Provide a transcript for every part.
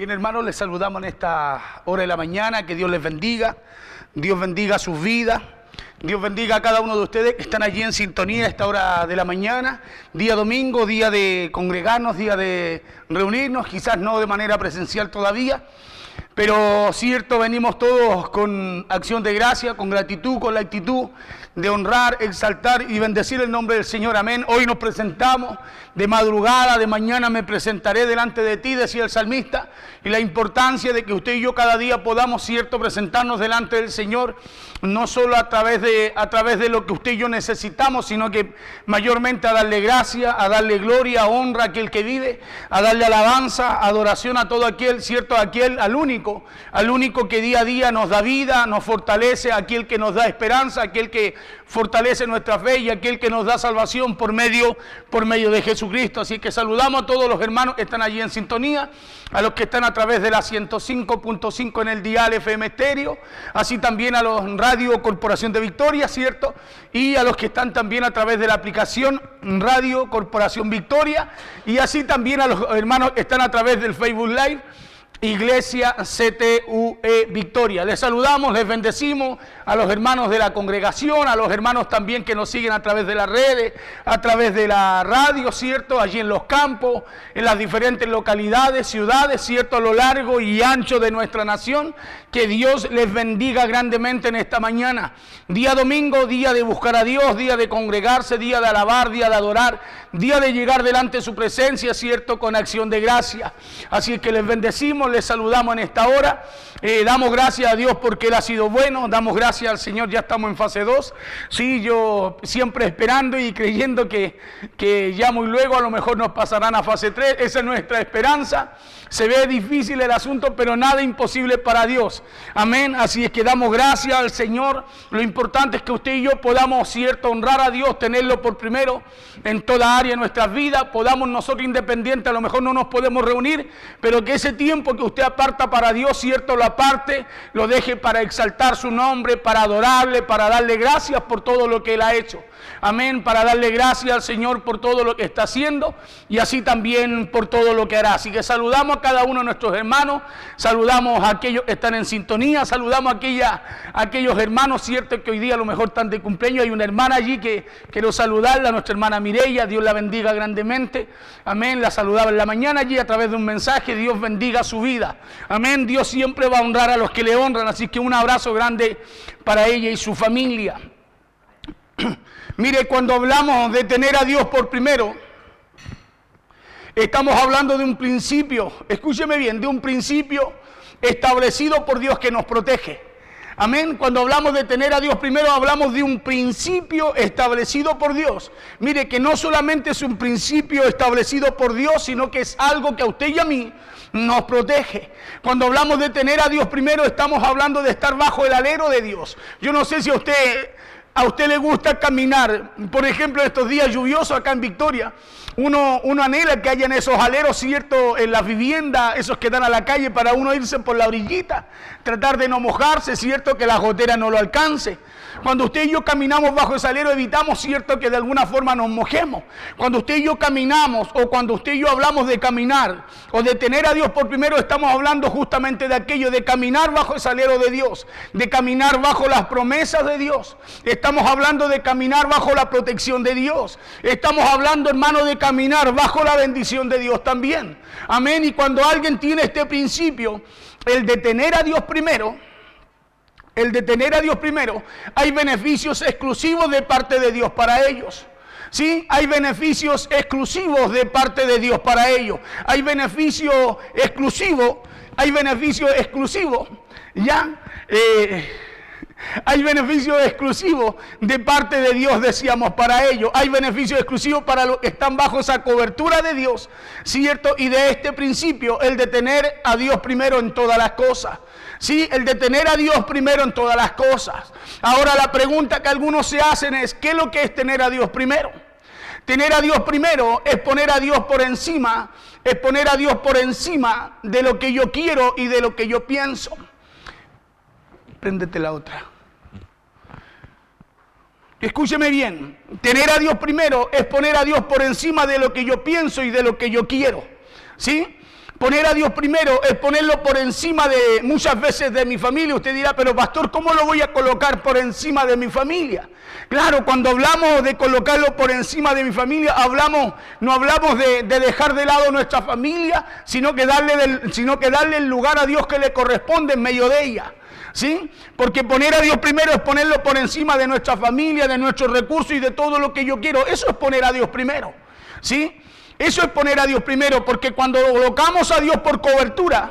Bien, hermanos, les saludamos en esta hora de la mañana. Que Dios les bendiga. Dios bendiga sus vidas. Dios bendiga a cada uno de ustedes que están allí en sintonía a esta hora de la mañana. Día domingo, día de congregarnos, día de reunirnos. Quizás no de manera presencial todavía, pero cierto, venimos todos con acción de gracia, con gratitud, con la actitud de honrar, exaltar y bendecir el nombre del Señor. Amén. Hoy nos presentamos de madrugada, de mañana me presentaré delante de ti, decía el salmista, y la importancia de que usted y yo cada día podamos, cierto, presentarnos delante del Señor, no solo a través de lo que usted y yo necesitamos, sino que mayormente a darle gracia, a darle gloria, honra a aquel que vive, a darle alabanza, adoración a todo aquel, cierto, al único que día a día nos da vida, nos fortalece, aquel que nos da esperanza, aquel que fortalece nuestra fe y aquel que nos da salvación por medio de Jesucristo. Así que saludamos a todos los hermanos que están allí en sintonía, a los que están a través de la 105.5 en el dial FM estéreo, así también a los Radio Corporación de Victoria, ¿cierto? Y a los que están también a través de la aplicación Radio Corporación Victoria, y así también a los hermanos que están a través del Facebook Live, Iglesia CTUE Victoria. Les saludamos, les bendecimos a los hermanos de la congregación, a los hermanos también que nos siguen a través de las redes, a través de la radio, ¿cierto? Allí en los campos, en las diferentes localidades, ciudades, ¿cierto? A lo largo y ancho de nuestra nación. Que Dios les bendiga grandemente en esta mañana. Día domingo, día de buscar a Dios, día de congregarse, día de alabar, día de adorar, día de llegar delante de su presencia, ¿cierto? Con acción de gracia. Así que les bendecimos, les saludamos en esta hora. Damos gracias a Dios porque Él ha sido bueno. Damos gracias al Señor, ya estamos en fase 2. Sí, yo siempre esperando y creyendo que ya muy luego a lo mejor nos pasarán a fase 3. Esa es nuestra esperanza. Se ve difícil el asunto, pero nada imposible para Dios. Amén. Así es que damos gracias al Señor. Lo importante es que usted y yo podamos, cierto, honrar a Dios, tenerlo por primero en toda área de nuestras vidas. Podamos nosotros independientes, a lo mejor no nos podemos reunir, pero que ese tiempo que usted aparta para Dios, cierto, lo aparte, lo deje para exaltar su nombre, para adorarle, para darle gracias por todo lo que Él ha hecho. Amén, para darle gracias al Señor por todo lo que está haciendo y así también por todo lo que hará. Así que saludamos a cada uno de nuestros hermanos, saludamos a aquellos que están en sintonía, saludamos a aquellos hermanos, cierto, que hoy día a lo mejor están de cumpleaños. Hay una hermana allí que quiero saludarla, nuestra hermana Mireya, Dios la bendiga grandemente. Amén, la saludaba en la mañana allí a través de un mensaje, Dios bendiga su vida. Amén, Dios siempre va a honrar a los que le honran, así que un abrazo grande para ella y su familia. Mire, cuando hablamos de tener a Dios por primero, estamos hablando de un principio, escúcheme bien, de un principio establecido por Dios que nos protege. Amén. Cuando hablamos de tener a Dios primero, hablamos de un principio establecido por Dios. Mire, que no solamente es un principio establecido por Dios, sino que es algo que a usted y a mí nos protege. Cuando hablamos de tener a Dios primero, estamos hablando de estar bajo el alero de Dios. Yo no sé si a usted le gusta caminar, por ejemplo, estos días lluviosos acá en Victoria. Uno anhela que hayan esos aleros, ¿cierto?, en las viviendas, esos que dan a la calle para uno irse por la orillita, tratar de no mojarse, ¿cierto?, que la gotera no lo alcance. Cuando usted y yo caminamos bajo ese alero, evitamos, ¿cierto?, que de alguna forma nos mojemos. Cuando usted y yo caminamos, o cuando usted y yo hablamos de caminar, o de tener a Dios por primero, estamos hablando justamente de aquello, de caminar bajo ese alero de Dios, de caminar bajo las promesas de Dios. Estamos hablando de caminar bajo la protección de Dios. Estamos hablando, hermano, de caminar bajo la bendición de Dios también. Amén. Y cuando alguien tiene este principio, el de tener a Dios primero, hay beneficios exclusivos de parte de Dios para ellos. ¿Sí? Hay beneficios exclusivos de parte de Dios para ellos. Hay beneficio exclusivo, ¿ya? Hay beneficios exclusivos de parte de Dios, decíamos, para ellos. Hay beneficios exclusivos para los que están bajo esa cobertura de Dios, ¿cierto? Y de este principio, el de tener a Dios primero en todas las cosas. Sí, el de tener a Dios primero en todas las cosas. Ahora la pregunta que algunos se hacen es, ¿qué es lo que es tener a Dios primero? Tener a Dios primero es poner a Dios por encima, de lo que yo quiero y de lo que yo pienso. Préndete la otra. Escúcheme bien, tener a Dios primero es poner a Dios por encima de lo que yo pienso y de lo que yo quiero, ¿sí? Poner a Dios primero es ponerlo por encima de muchas veces de mi familia. Usted dirá, pero pastor, ¿cómo lo voy a colocar por encima de mi familia? Claro, cuando hablamos de colocarlo por encima de mi familia, no hablamos de dejar de lado nuestra familia, sino que darle el lugar a Dios que le corresponde en medio de ella. ¿Sí? Porque poner a Dios primero es ponerlo por encima de nuestra familia, de nuestros recursos y de todo lo que yo quiero. Eso es poner a Dios primero. ¿Sí? Eso es poner a Dios primero, porque cuando colocamos a Dios por cobertura,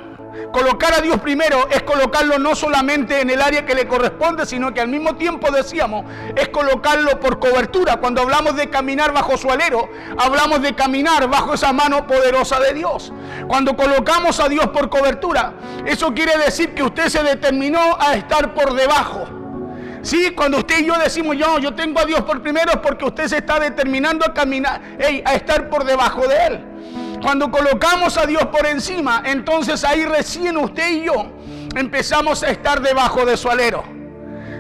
colocar a Dios primero es colocarlo no solamente en el área que le corresponde, sino que al mismo tiempo, decíamos, es colocarlo por cobertura. Cuando hablamos de caminar bajo su alero, hablamos de caminar bajo esa mano poderosa de Dios. Cuando colocamos a Dios por cobertura, eso quiere decir que usted se determinó a estar por debajo. Sí, cuando usted y yo decimos, yo tengo a Dios por primero, es porque usted se está determinando a caminar, a estar por debajo de Él. Cuando colocamos a Dios por encima, entonces ahí recién usted y yo empezamos a estar debajo de su alero.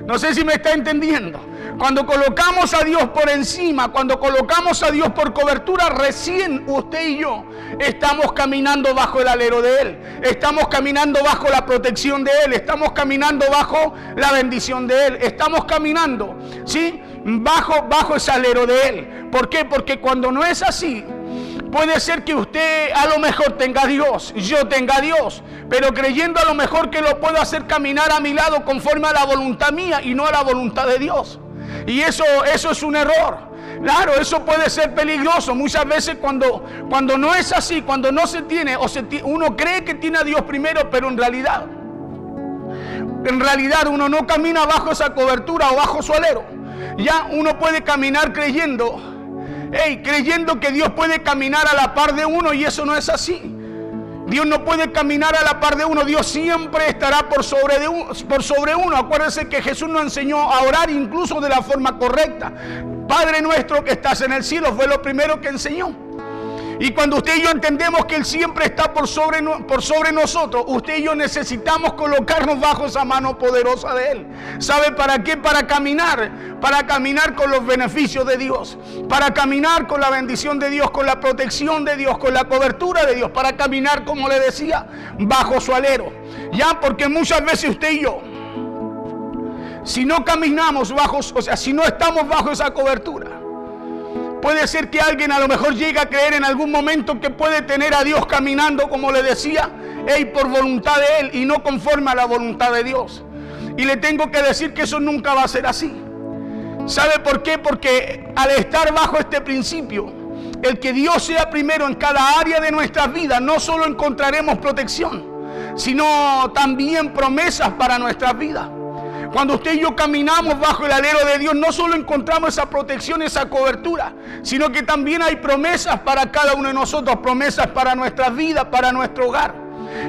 No sé si me está entendiendo. Cuando colocamos a Dios por encima, cuando colocamos a Dios por cobertura, recién usted y yo estamos caminando bajo el alero de Él. Estamos caminando bajo la protección de Él. Estamos caminando bajo la bendición de Él. Estamos caminando, ¿sí?, bajo ese alero de Él. ¿Por qué? Porque cuando no es así, puede ser que usted a lo mejor tenga a Dios, yo tenga a Dios, pero creyendo a lo mejor que lo puedo hacer caminar a mi lado conforme a la voluntad mía y no a la voluntad de Dios. Y eso es un error. Claro, eso puede ser peligroso. Muchas veces cuando no es así, cuando no se tiene, uno cree que tiene a Dios primero, pero en realidad uno no camina bajo esa cobertura o bajo su alero. Ya uno puede caminar creyendo que Dios puede caminar a la par de uno, y eso no es así. Dios no puede caminar a la par de uno. Dios siempre estará por sobre uno. Acuérdense que Jesús nos enseñó a orar incluso de la forma correcta. Padre nuestro que estás en el cielo, fue lo primero que enseñó. Y cuando usted y yo entendemos que Él siempre está por sobre nosotros, usted y yo necesitamos colocarnos bajo esa mano poderosa de Él. ¿Sabe para qué? Para caminar con los beneficios de Dios, para caminar con la bendición de Dios, con la protección de Dios, con la cobertura de Dios, para caminar, como le decía, bajo su alero. Ya, porque muchas veces usted y yo, si no caminamos si no estamos bajo esa cobertura, puede ser que alguien a lo mejor llegue a creer en algún momento que puede tener a Dios caminando, como le decía, por voluntad de Él y no conforme a la voluntad de Dios. Y le tengo que decir que eso nunca va a ser así. ¿Sabe por qué? Porque al estar bajo este principio, el que Dios sea primero en cada área de nuestras vidas, no solo encontraremos protección, sino también promesas para nuestras vidas. Cuando usted y yo caminamos bajo el alero de Dios, no solo encontramos esa protección, esa cobertura, sino que también hay promesas para cada uno de nosotros, promesas para nuestras vidas, para nuestro hogar.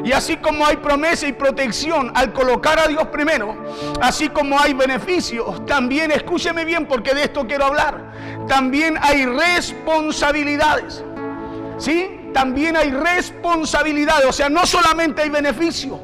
Y así como hay promesa y protección al colocar a Dios primero, así como hay beneficios, también, escúcheme bien porque de esto quiero hablar, también hay responsabilidades. ¿Sí? También hay responsabilidades, o sea, no solamente hay beneficios,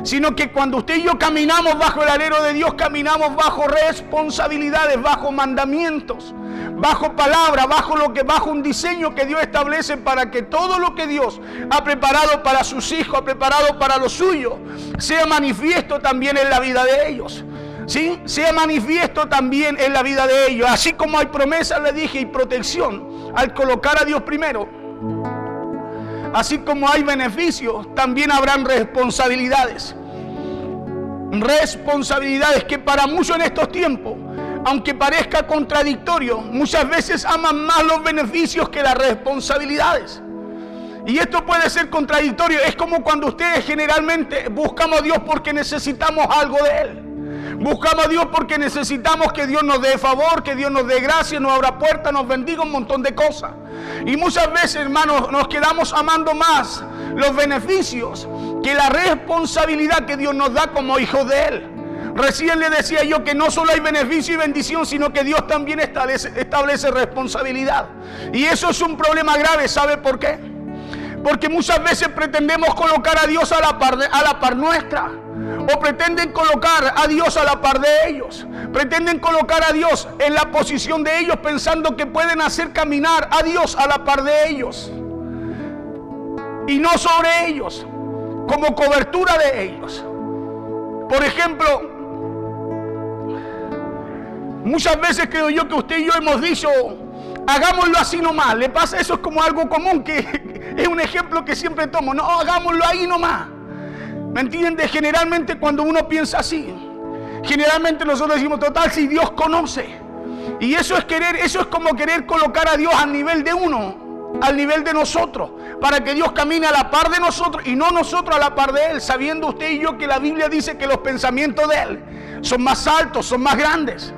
sino que cuando usted y yo caminamos bajo el alero de Dios, caminamos bajo responsabilidades, bajo mandamientos, bajo palabra, bajo un diseño que Dios establece para que todo lo que Dios ha preparado para sus hijos, ha preparado para los suyos, sea manifiesto también en la vida de ellos. ¿Sí? Sea manifiesto también en la vida de ellos. Así como hay promesas, le dije, y protección al colocar a Dios primero, así como hay beneficios, también habrán responsabilidades. Responsabilidades que para muchos en estos tiempos, aunque parezca contradictorio, muchas veces aman más los beneficios que las responsabilidades. Y esto puede ser contradictorio. Es como cuando ustedes generalmente buscamos a Dios porque necesitamos algo de Él. Buscamos a Dios porque necesitamos que Dios nos dé favor, que Dios nos dé gracia, nos abra puertas, nos bendiga, un montón de cosas. Y muchas veces, hermanos, nos quedamos amando más los beneficios que la responsabilidad que Dios nos da como hijos de Él. Recién le decía yo que no solo hay beneficio y bendición, sino que Dios también establece responsabilidad. Y eso es un problema grave. ¿Sabe por qué? Porque muchas veces pretendemos colocar a Dios a la par nuestra. O pretenden colocar a Dios a la par de ellos. Pretenden colocar a Dios en la posición de ellos, pensando que pueden hacer caminar a Dios a la par de ellos. y no sobre ellos, como cobertura de ellos. Por ejemplo, muchas veces creo yo que usted y yo hemos dicho, hagámoslo así nomás. ¿Le pasa? Eso es como algo común, que es un ejemplo que siempre tomo. No, hagámoslo ahí nomás. ¿Me entiende? Generalmente cuando uno piensa así, generalmente nosotros decimos, total, si Dios conoce. Y eso es como querer colocar a Dios al nivel de uno, al nivel de nosotros, para que Dios camine a la par de nosotros y no nosotros a la par de Él, sabiendo usted y yo que la Biblia dice que los pensamientos de Él son más altos, son más grandes.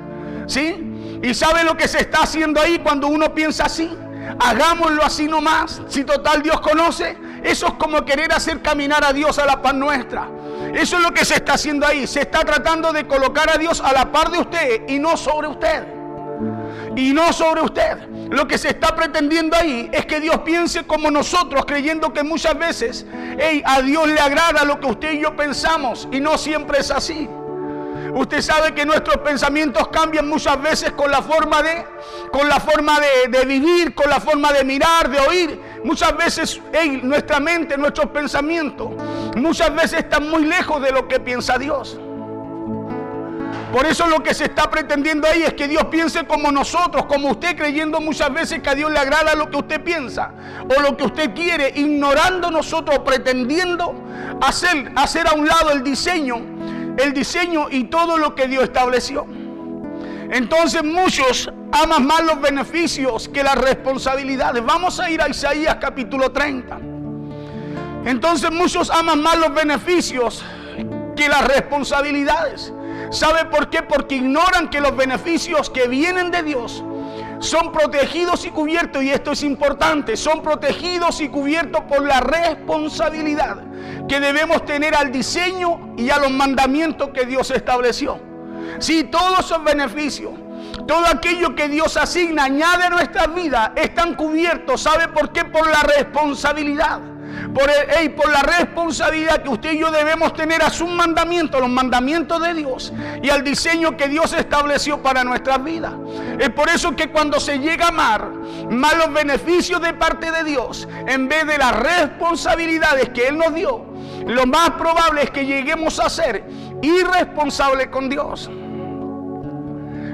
¿Sí? Y sabe lo que se está haciendo ahí cuando uno piensa así. Hagámoslo así nomás. Si total Dios conoce. Eso es como querer hacer caminar a Dios a la par nuestra. Eso es lo que se está haciendo ahí. Se está tratando de colocar a Dios a la par de usted y no sobre usted. Y no sobre usted. Lo que se está pretendiendo ahí es que Dios piense como nosotros, creyendo que muchas veces a Dios le agrada lo que usted y yo pensamos, y no siempre es así. Usted sabe que nuestros pensamientos cambian muchas veces con la forma de vivir, con la forma de mirar, de oír. Muchas veces nuestra mente, nuestros pensamientos, muchas veces están muy lejos de lo que piensa Dios. Por eso lo que se está pretendiendo ahí es que Dios piense como nosotros, como usted, creyendo muchas veces que a Dios le agrada lo que usted piensa o lo que usted quiere, ignorando nosotros, pretendiendo hacer a un lado el diseño y todo lo que Dios estableció. Entonces muchos aman más los beneficios que las responsabilidades. Vamos a ir a Isaías capítulo 30. Entonces muchos aman más los beneficios que las responsabilidades. ¿Sabe por qué? Porque ignoran que los beneficios que vienen de Dios son protegidos y cubiertos, y esto es importante, son protegidos y cubiertos por la responsabilidad que debemos tener al diseño y a los mandamientos que Dios estableció. Sí, todos esos beneficios, todo aquello que Dios asigna, añade a nuestras vidas, están cubiertos. ¿Sabe por qué? Por la responsabilidad. Por la responsabilidad que usted y yo debemos tener a sus mandamientos, los mandamientos de Dios, y al diseño que Dios estableció para nuestras vidas. Es por eso que cuando se llega a amar más los beneficios de parte de Dios en vez de las responsabilidades que Él nos dio, lo más probable es que lleguemos a ser irresponsables con Dios.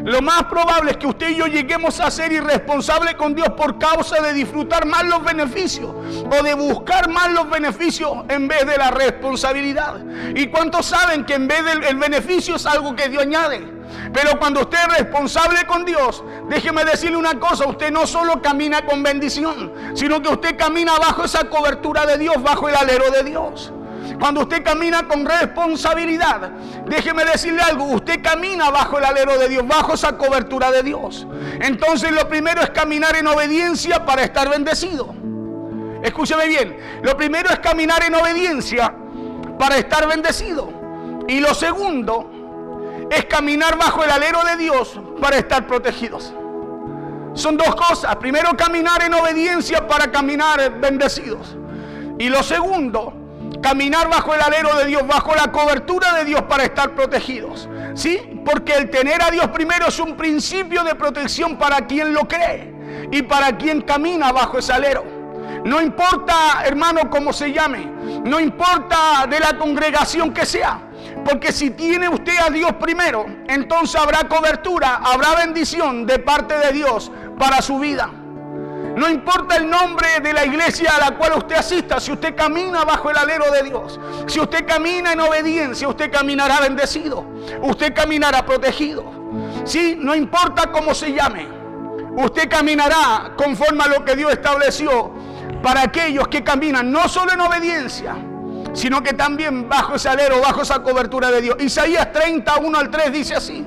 Lo más probable es que usted y yo lleguemos a ser irresponsables con Dios por causa de disfrutar más los beneficios o de buscar más los beneficios en vez de la responsabilidad. ¿Y cuántos saben que en vez del beneficio es algo que Dios añade? Pero cuando usted es responsable con Dios, déjeme decirle una cosa, usted no solo camina con bendición, sino que usted camina bajo esa cobertura de Dios, bajo el alero de Dios. Cuando usted camina con responsabilidad, déjeme decirle algo, usted camina bajo el alero de Dios, bajo esa cobertura de Dios. Entonces lo primero es caminar en obediencia para estar bendecido. Escúcheme bien, lo primero es caminar en obediencia para estar bendecido. Y lo segundo es caminar bajo el alero de Dios para estar protegidos. Son dos cosas. Primero, caminar en obediencia para caminar bendecidos. Y lo segundo, caminar bajo el alero de Dios, bajo la cobertura de Dios para estar protegidos. ¿Sí? Porque el tener a Dios primero es un principio de protección para quien lo cree y para quien camina bajo ese alero. No importa, hermano, cómo se llame, no importa de la congregación que sea, porque si tiene usted a Dios primero, entonces habrá cobertura, habrá bendición de parte de Dios para su vida. No importa el nombre de la iglesia a la cual usted asista, si usted camina bajo el alero de Dios, si usted camina en obediencia, usted caminará bendecido, usted caminará protegido. Sí, no importa cómo se llame, usted caminará conforme a lo que Dios estableció para aquellos que caminan no solo en obediencia, sino que también bajo ese alero, bajo esa cobertura de Dios. Isaías 30, 1 al 3 dice así.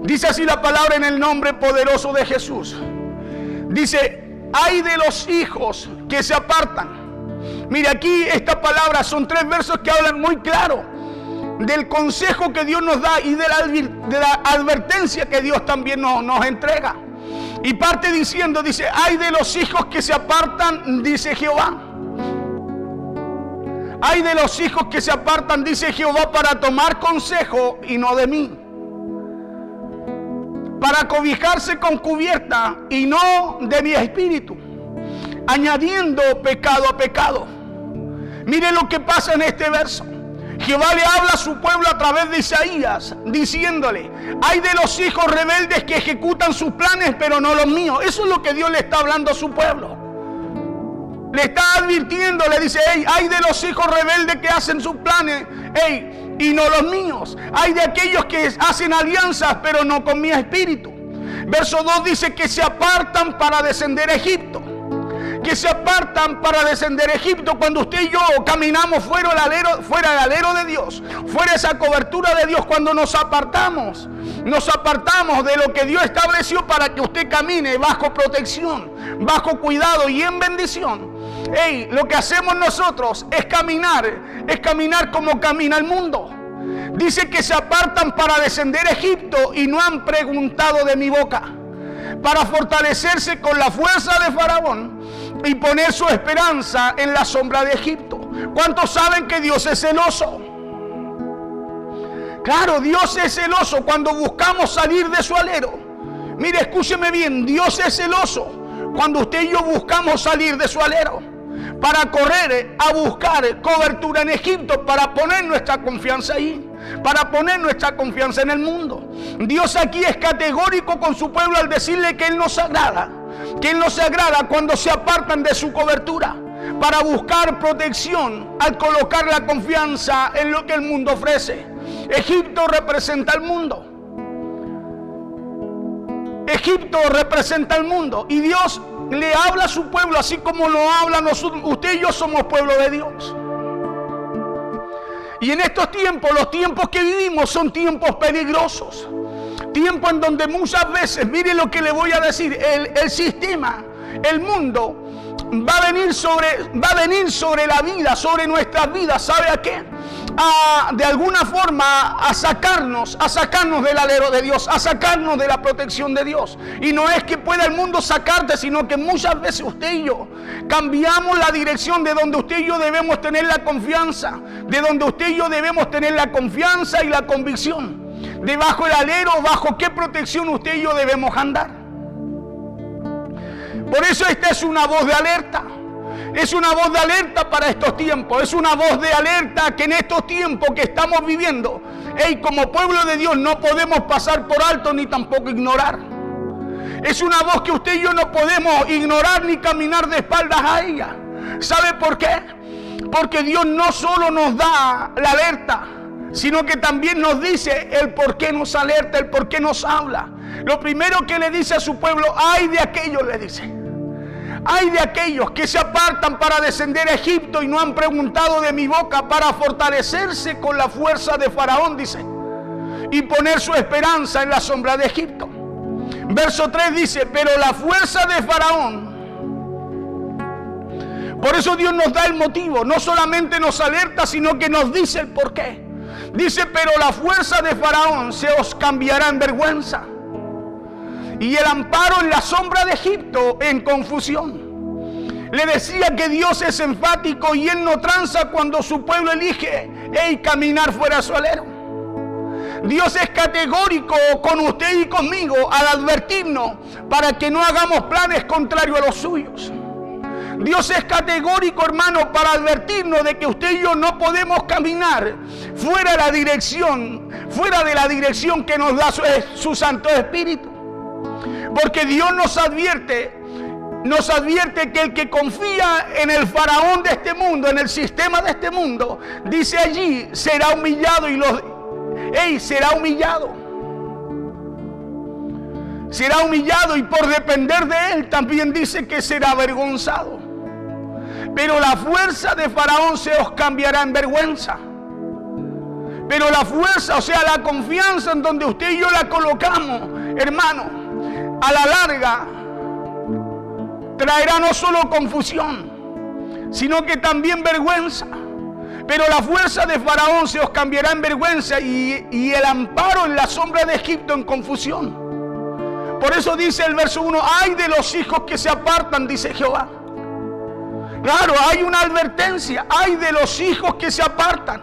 Dice así la palabra en el nombre poderoso de Jesús. Dice, ay de los hijos que se apartan. Mire, aquí esta palabra son 3 versos que hablan muy claro del consejo que Dios nos da y de la advertencia que Dios también nos entrega. Y parte diciendo, dice, ay de los hijos que se apartan, dice Jehová. Ay de los hijos que se apartan, dice Jehová, para tomar consejo y no de mí. Para cobijarse con cubierta y no de mi espíritu. añadiendo pecado a pecado. Mire lo que pasa en este verso. Jehová le habla a su pueblo a través de Isaías, diciéndole: hay de los hijos rebeldes que ejecutan sus planes, pero no los míos. Eso es lo que Dios le está hablando a su pueblo. Le está advirtiendo, le dice: hey, hay de los hijos rebeldes que hacen sus planes, hey, y no los míos. Hay de aquellos que hacen alianzas, pero no con mi espíritu. Verso 2 dice que se apartan para descender a Egipto. Que se apartan para descender a Egipto. Cuando usted y yo caminamos fuera del alero de Dios, fuera de esa cobertura de Dios, cuando nos apartamos de lo que Dios estableció para que usted camine bajo protección, bajo cuidado y en bendición. Hey, lo que hacemos nosotros es caminar como camina el mundo. Dice que se apartan para descender a Egipto y no han preguntado de mi boca, para fortalecerse con la fuerza de Faraón y poner su esperanza en la sombra de Egipto. ¿Cuántos saben que Dios es celoso? Claro, Dios es celoso cuando buscamos salir de su alero. Mire, escúcheme bien, Dios es celoso cuando usted y yo buscamos salir de su alero para correr a buscar cobertura en Egipto, para poner nuestra confianza ahí, para poner nuestra confianza en el mundo. Dios aquí es categórico con su pueblo al decirle que Él no se agrada, cuando se apartan de su cobertura para buscar protección, al colocar la confianza en lo que el mundo ofrece. Egipto representa el mundo. Egipto representa el mundo y Dios le habla a su pueblo así como lo habla a nosotros. Usted y yo somos pueblo de Dios. Y en estos tiempos, los tiempos que vivimos son tiempos peligrosos. Tiempos en donde muchas veces, mire lo que le voy a decir, el sistema, el mundo va a venir sobre la vida, sobre nuestras vidas. ¿Sabe a qué? De alguna forma a sacarnos del alero de Dios, a sacarnos de la protección de Dios. Y no es que pueda el mundo sacarte, sino que muchas veces usted y yo cambiamos la dirección de donde usted y yo debemos tener la confianza, de donde usted y yo debemos tener la confianza y la convicción. Debajo del alero, bajo qué protección usted y yo debemos andar. Por eso esta es una voz de alerta. Es una voz de alerta para estos tiempos. Es una voz de alerta que en estos tiempos que estamos viviendo, como pueblo de Dios no podemos pasar por alto ni tampoco ignorar. Es una voz que usted y yo no podemos ignorar ni caminar de espaldas a ella. ¿Sabe por qué? Porque Dios no solo nos da la alerta, sino que también nos dice el por qué nos alerta, el por qué nos habla. Lo primero que le dice a su pueblo: ay de aquellos, le dice, ay de aquellos que se apartan para descender a Egipto y no han preguntado de mi boca, para fortalecerse con la fuerza de Faraón, dice, y poner su esperanza en la sombra de Egipto. Verso 3 dice: pero la fuerza de Faraón. Por eso Dios nos da el motivo, no solamente nos alerta, sino que nos dice el por qué. Dice: pero la fuerza de Faraón se os cambiará en vergüenza, y el amparo en la sombra de Egipto en confusión. Le decía que Dios es enfático y Él no tranza cuando su pueblo elige caminar fuera de su alero. Dios es categórico con usted y conmigo al advertirnos para que no hagamos planes contrarios a los suyos. Dios es categórico, hermano, para advertirnos de que usted y yo no podemos caminar fuera de la dirección que nos da su Santo Espíritu. Porque Dios nos advierte que el que confía en el faraón de este mundo, en el sistema de este mundo, dice allí, será humillado será humillado. Será humillado y por depender de él también dice que será avergonzado. Pero la fuerza de Faraón se os cambiará en vergüenza. Pero la fuerza, o sea, la confianza en donde usted y yo la colocamos, hermano, a la larga traerá no solo confusión, sino que también vergüenza. Pero la fuerza de Faraón se os cambiará en vergüenza y el amparo en la sombra de Egipto en confusión. Por eso dice el verso 1, ay de los hijos que se apartan, dice Jehová. Claro, hay una advertencia, ay de los hijos que se apartan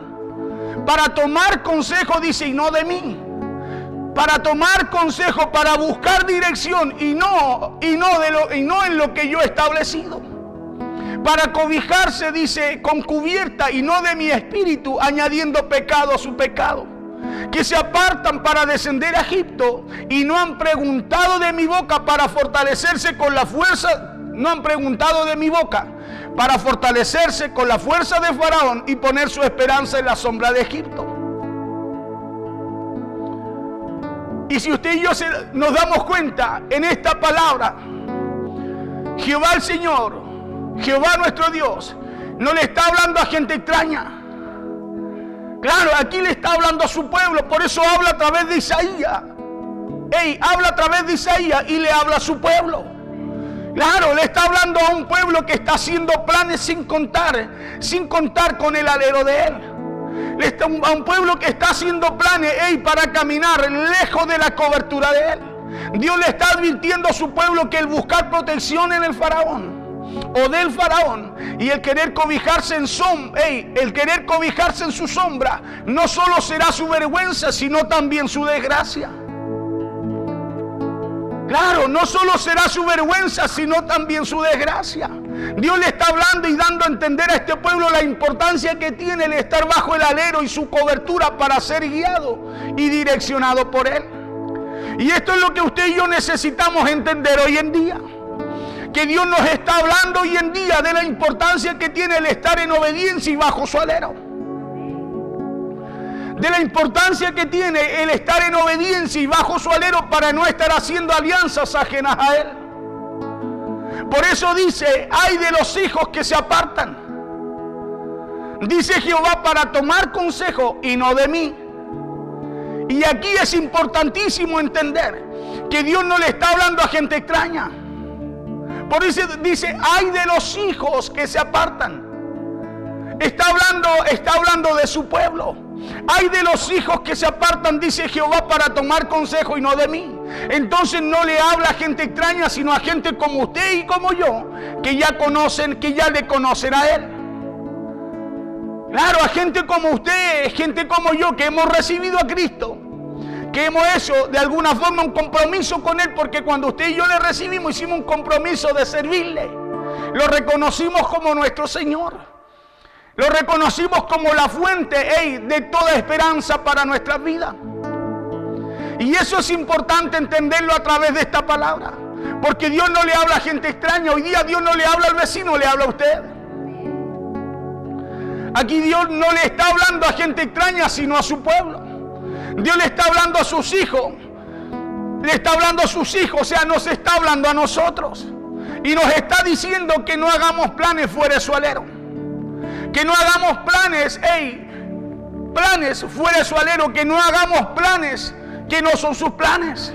para tomar consejo, dice, y no de mí. Para tomar consejo, para buscar dirección y no en lo que yo he establecido. para cobijarse, dice, con cubierta y no de mi espíritu, añadiendo pecado a su pecado. Que se apartan para descender a Egipto y no han preguntado de mi boca para fortalecerse con la fuerza, no han preguntado de mi boca para fortalecerse con la fuerza de Faraón y poner su esperanza en la sombra de Egipto. Y si usted y yo nos damos cuenta en esta palabra, Jehová el Señor, Jehová nuestro Dios, no le está hablando a gente extraña. Claro, aquí le está hablando a su pueblo, por eso habla a través de Isaías. Habla a través de Isaías y le habla a su pueblo. Claro, le está hablando a un pueblo que está haciendo planes sin contar con el alero de él. A un pueblo que está haciendo planes para caminar lejos de la cobertura de él. Dios le está advirtiendo a su pueblo que el buscar protección en el faraón o del faraón y el querer cobijarse en su sombra no solo será su vergüenza, sino también su desgracia. Claro, no solo será su vergüenza, sino también su desgracia. Dios le está hablando y dando a entender a este pueblo la importancia que tiene el estar bajo el alero y su cobertura para ser guiado y direccionado por él. Y esto es lo que usted y yo necesitamos entender hoy en día. Que Dios nos está hablando hoy en día de la importancia que tiene el estar en obediencia y bajo su alero. De la importancia que tiene el estar en obediencia y bajo su alero para no estar haciendo alianzas ajenas a él. Por eso dice, ay de los hijos que se apartan. Dice Jehová, para tomar consejo y no de mí. Y aquí es importantísimo entender que Dios no le está hablando a gente extraña. Por eso dice, ay de los hijos que se apartan. Está hablando de su pueblo. Ay de los hijos que se apartan, dice Jehová, para tomar consejo y no de mí. Entonces no le habla a gente extraña, sino a gente como usted y como yo, que ya le conocen a él. Claro, a gente como usted, gente como yo, que hemos recibido a Cristo, que hemos hecho de alguna forma un compromiso con él, porque cuando usted y yo le recibimos, hicimos un compromiso de servirle. Lo reconocimos como nuestro Señor. Lo reconocimos como la fuente de toda esperanza para nuestras vidas. Y eso es importante entenderlo a través de esta palabra. Porque Dios no le habla a gente extraña. Hoy día Dios no le habla al vecino, le habla a usted. Aquí Dios no le está hablando a gente extraña, sino a su pueblo. Dios le está hablando a sus hijos. Le está hablando a sus hijos, o sea, nos está hablando a nosotros. Y nos está diciendo que no hagamos planes fuera de su alero. Que no hagamos planes fuera de su alero, que no hagamos planes que no son sus planes.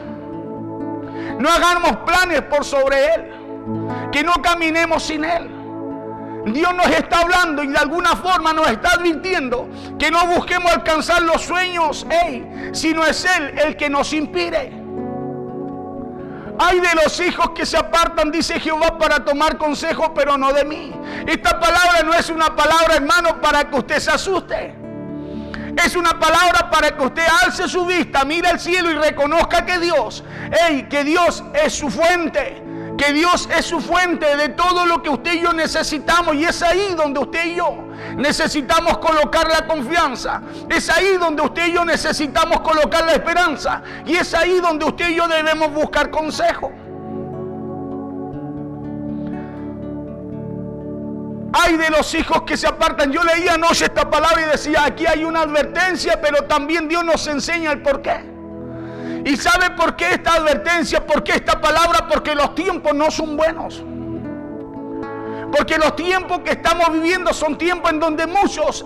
No hagamos planes por sobre él, que no caminemos sin él. Dios nos está hablando y de alguna forma nos está advirtiendo que no busquemos alcanzar los sueños, sino es él el que nos inspire. Ay de los hijos que se apartan, dice Jehová, para tomar consejo, pero no de mí. Esta palabra no es una palabra, hermano, para que usted se asuste. Es una palabra para que usted alce su vista, mire al cielo y reconozca que Dios es su fuente. Que Dios es su fuente de todo lo que usted y yo necesitamos. Y es ahí donde usted y yo necesitamos colocar la confianza. Es ahí donde usted y yo necesitamos colocar la esperanza. Y es ahí donde usted y yo debemos buscar consejo. Ay de los hijos que se apartan. Yo leía anoche esta palabra y decía, aquí hay una advertencia, pero también Dios nos enseña el porqué. ¿Y sabe por qué esta advertencia? ¿Por qué esta palabra? Porque los tiempos no son buenos. Porque los tiempos que estamos viviendo son tiempos en donde muchos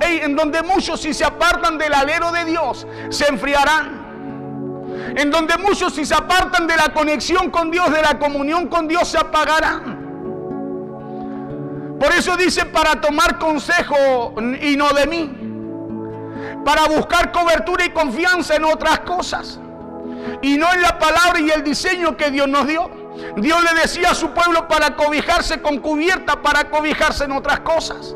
si se apartan del alero de Dios, se enfriarán. En donde muchos si se apartan de la conexión con Dios, de la comunión con Dios, se apagarán. Por eso dice, para tomar consejo y no de mí. Para buscar cobertura y confianza en otras cosas. Y no en la palabra y el diseño que Dios nos dio. Dios le decía a su pueblo para cobijarse con cubierta, para cobijarse en otras cosas.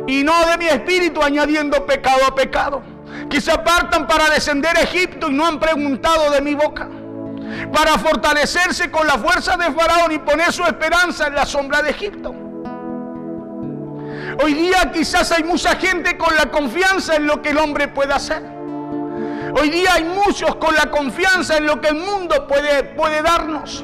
Y no de mi espíritu, añadiendo pecado a pecado. Que se apartan para descender a Egipto y no han preguntado de mi boca. Para fortalecerse con la fuerza de Faraón y poner su esperanza en la sombra de Egipto. Hoy día quizás hay mucha gente con la confianza en lo que el hombre puede hacer. Hoy día hay muchos con la confianza en lo que el mundo puede darnos.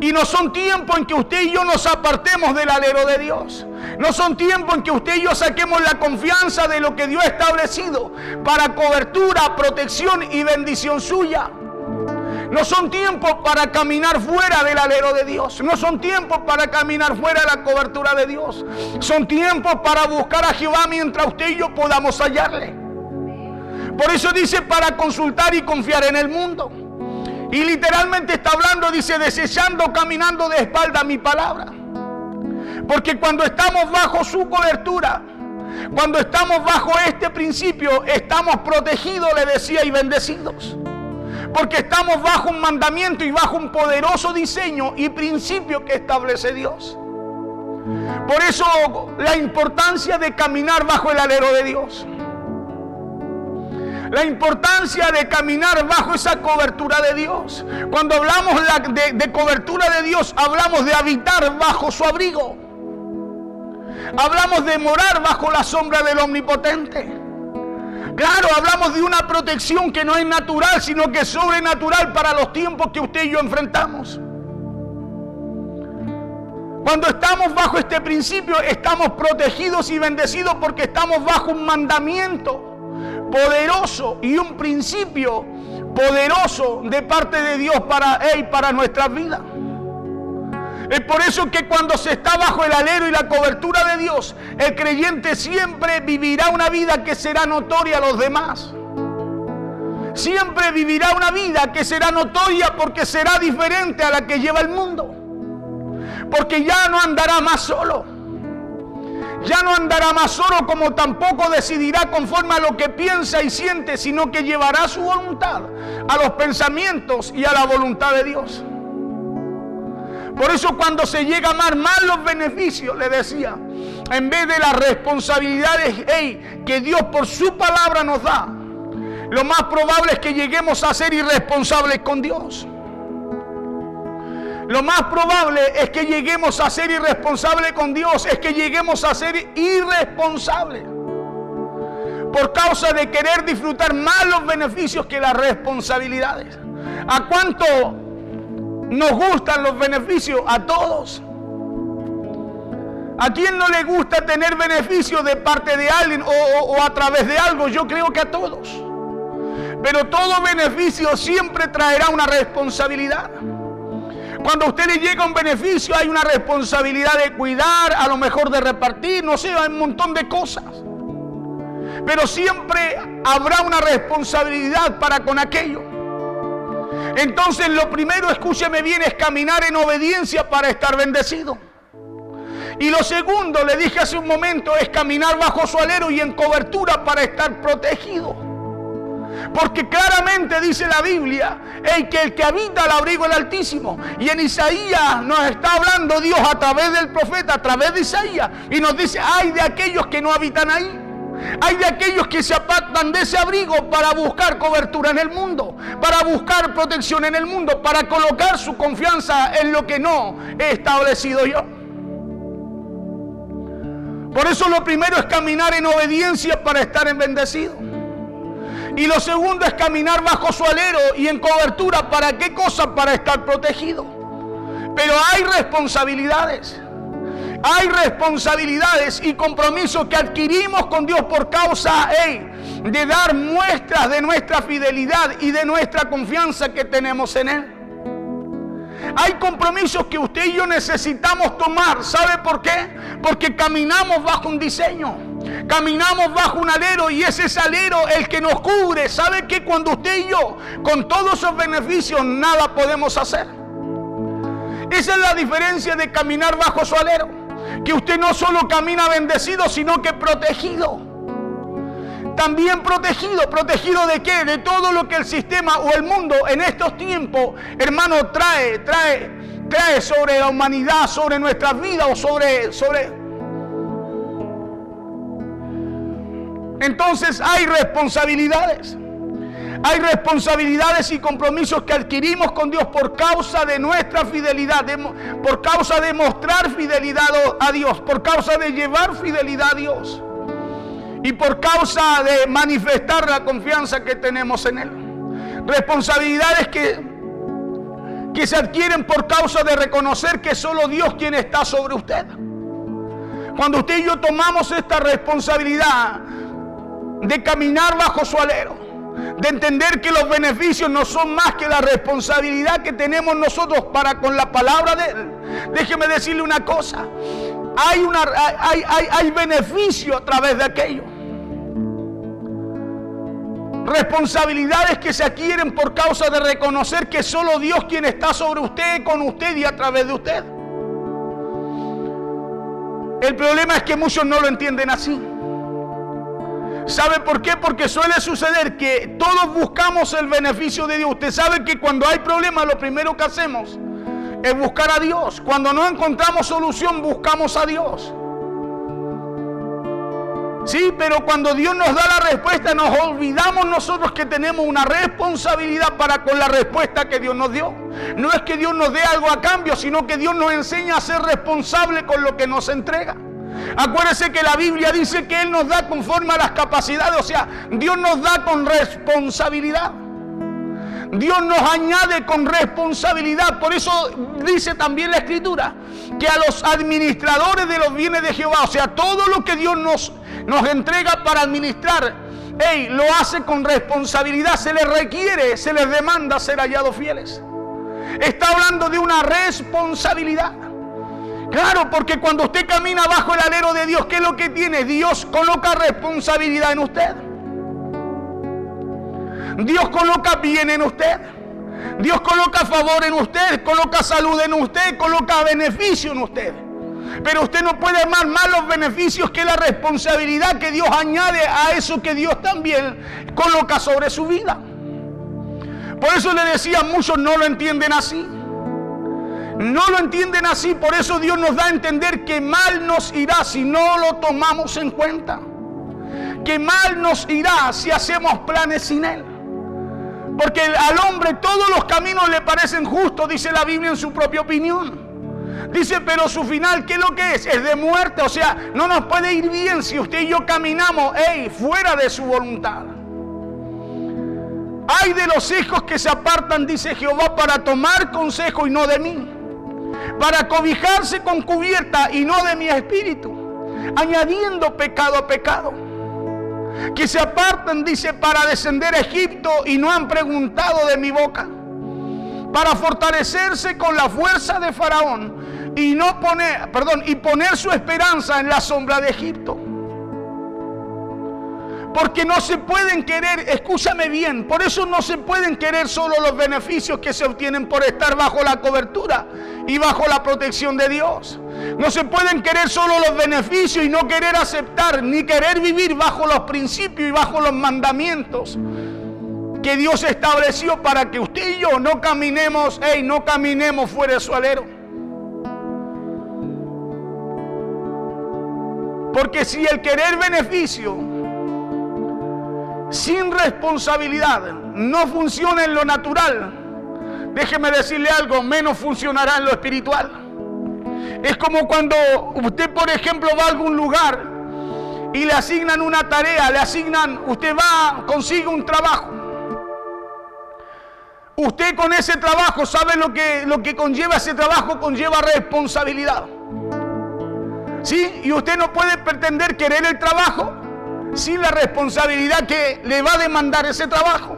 Y no son tiempos en que usted y yo nos apartemos del alero de Dios. No son tiempos en que usted y yo saquemos la confianza de lo que Dios ha establecido para cobertura, protección y bendición suya. No son tiempos para caminar fuera del alero de Dios. No son tiempos para caminar fuera de la cobertura de Dios. Son tiempos para buscar a Jehová mientras usted y yo podamos hallarle. Por eso dice para consultar y confiar en el mundo. Y literalmente está hablando, dice, desechando, caminando de espalda a mi palabra. Porque cuando estamos bajo su cobertura, cuando estamos bajo este principio, estamos protegidos, le decía, y bendecidos. Porque estamos bajo un mandamiento y bajo un poderoso diseño y principio que establece Dios. Por eso la importancia de caminar bajo el alero de Dios. La importancia de caminar bajo esa cobertura de Dios. Cuando hablamos de cobertura de Dios, hablamos de habitar bajo su abrigo. Hablamos de morar bajo la sombra del Omnipotente. Claro, hablamos de una protección que no es natural, sino que es sobrenatural para los tiempos que usted y yo enfrentamos. Cuando estamos bajo este principio, estamos protegidos y bendecidos porque estamos bajo un mandamiento poderoso y un principio poderoso de parte de Dios para nuestras vidas. Es por eso que cuando se está bajo el alero y la cobertura de Dios, el creyente siempre vivirá una vida que será notoria a los demás. Siempre vivirá una vida que será notoria porque será diferente a la que lleva el mundo. Porque ya no andará más solo. Ya no andará más solo, como tampoco decidirá conforme a lo que piensa y siente, sino que llevará su voluntad a los pensamientos y a la voluntad de Dios. Por eso cuando se llega a amar más los beneficios, le decía, en vez de las responsabilidades que Dios por su palabra nos da, lo más probable es que lleguemos a ser irresponsables con Dios. Lo más probable es que lleguemos a ser irresponsables con Dios, es que lleguemos a ser irresponsables por causa de querer disfrutar más los beneficios que las responsabilidades. ¿A cuánto nos gustan los beneficios? A todos. ¿A quién no le gusta tener beneficios de parte de alguien o a través de algo? Yo creo que a todos. Pero todo beneficio siempre traerá una responsabilidad. Cuando a usted le llega un beneficio, hay una responsabilidad de cuidar, a lo mejor de repartir, no sé, hay un montón de cosas. Pero siempre habrá una responsabilidad para con aquello. Entonces, lo primero, escúcheme bien, es caminar en obediencia para estar bendecido. Y lo segundo, le dije hace un momento, es caminar bajo su alero y en cobertura para estar protegido. Porque claramente dice la Biblia, que el que habita al abrigo del Altísimo. Y en Isaías nos está hablando Dios a través del profeta, a través de Isaías. Y nos dice, ay de aquellos que no habitan ahí. Hay de aquellos que se apartan de ese abrigo para buscar cobertura en el mundo, para buscar protección en el mundo, para colocar su confianza en lo que no he establecido yo. Por eso lo primero es caminar en obediencia para estar en bendecido. Y lo segundo es caminar bajo su alero y en cobertura. ¿Para qué cosa? Para estar protegido. Pero hay responsabilidades. Hay responsabilidades y compromisos que adquirimos con Dios por causa de dar muestras de nuestra fidelidad y de nuestra confianza que tenemos en Él. Hay compromisos que usted y yo necesitamos tomar. ¿Sabe por qué? Porque caminamos bajo un diseño. Caminamos bajo un alero y ese es alero el que nos cubre. ¿Sabe que cuando usted y yo, con todos esos beneficios, nada podemos hacer? Esa es la diferencia de caminar bajo su alero. Que usted no solo camina bendecido, sino que protegido. También protegido. ¿Protegido de qué? De todo lo que el sistema o el mundo en estos tiempos, hermano, trae sobre la humanidad, sobre nuestras vidas o sobre... Entonces hay responsabilidades. Hay responsabilidades y compromisos que adquirimos con Dios por causa de nuestra fidelidad, por causa de mostrar fidelidad a Dios, por causa de llevar fidelidad a Dios y por causa de manifestar la confianza que tenemos en Él. Responsabilidades que se adquieren por causa de reconocer que solo Dios quien está sobre usted. Cuando usted y yo tomamos esta responsabilidad de caminar bajo su alero, de entender que los beneficios no son más que la responsabilidad que tenemos nosotros para con la palabra de Él. Déjeme decirle una cosa, hay beneficio a través de aquello. Responsabilidades que se adquieren por causa de reconocer que solo Dios quien está sobre usted, con usted y a través de usted. El problema es que muchos no lo entienden así. ¿Sabe por qué? Porque suele suceder que todos buscamos el beneficio de Dios. Usted sabe que cuando hay problemas lo primero que hacemos es buscar a Dios. Cuando no encontramos solución buscamos a Dios. Sí, pero cuando Dios nos da la respuesta nos olvidamos nosotros que tenemos una responsabilidad para con la respuesta que Dios nos dio. No es que Dios nos dé algo a cambio, sino que Dios nos enseña a ser responsables con lo que nos entrega. Acuérdese que la Biblia dice que Él nos da conforme a las capacidades, o sea, Dios nos da con responsabilidad. Dios nos añade con responsabilidad. Por eso dice también la Escritura que a los administradores de los bienes de Jehová, o sea, todo lo que Dios nos entrega para administrar, lo hace con responsabilidad. Se les requiere, se les demanda ser hallados fieles. Está hablando de una responsabilidad. Claro, porque cuando usted camina bajo el alero de Dios, ¿qué es lo que tiene? Dios coloca responsabilidad en usted. Dios coloca bien en usted. Dios coloca favor en usted, coloca salud en usted, coloca beneficio en usted. Pero usted no puede amar más los beneficios que la responsabilidad que Dios añade a eso que Dios también coloca sobre su vida. Por eso le decía, muchos no lo entienden así. No lo entienden así, por eso Dios nos da a entender que mal nos irá si no lo tomamos en cuenta. Que mal nos irá si hacemos planes sin Él. Porque al hombre todos los caminos le parecen justos, dice la Biblia en su propia opinión. Dice, pero su final, ¿qué es lo que es? Es de muerte, o sea, no nos puede ir bien si usted y yo caminamos, fuera de su voluntad. Ay de los hijos que se apartan, dice Jehová, para tomar consejo y no de mí. Para cobijarse con cubierta y no de mi espíritu, añadiendo pecado a pecado. Que se apartan, dice, para descender a Egipto y no han preguntado de mi boca. Para fortalecerse con la fuerza de Faraón y poner su esperanza en la sombra de Egipto. Porque no se pueden querer, escúchame bien, por eso no se pueden querer solo los beneficios que se obtienen por estar bajo la cobertura y bajo la protección de Dios. No se pueden querer solo los beneficios y no querer aceptar ni querer vivir bajo los principios y bajo los mandamientos que Dios estableció para que usted y yo no caminemos fuera de su alero. Porque si el querer beneficio sin responsabilidad no funciona en lo natural, déjeme decirle algo, menos funcionará en lo espiritual. Es como cuando usted, por ejemplo, va a algún lugar y le asignan una tarea, usted va, consigue un trabajo. Usted con ese trabajo sabe lo que conlleva ese trabajo, conlleva responsabilidad. ¿Sí? Y usted no puede pretender querer el trabajo sin la responsabilidad que le va a demandar ese trabajo.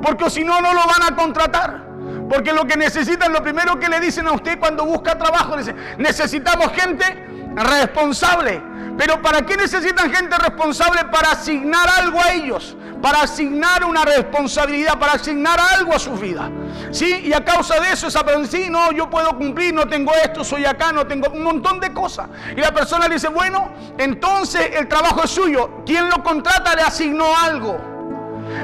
Porque si no, no lo van a contratar. Porque lo que necesitan, lo primero que le dicen a usted cuando busca trabajo, dicen, necesitamos gente responsable. Pero ¿para qué necesitan gente responsable? Para asignar algo a ellos, para asignar una responsabilidad, para asignar algo a su vida. ¿Sí? Y a causa de eso, esa persona dice, sí, no, yo puedo cumplir, no tengo esto, soy acá, no tengo un montón de cosas. Y la persona le dice, bueno, entonces el trabajo es suyo. Quien lo contrata le asignó algo.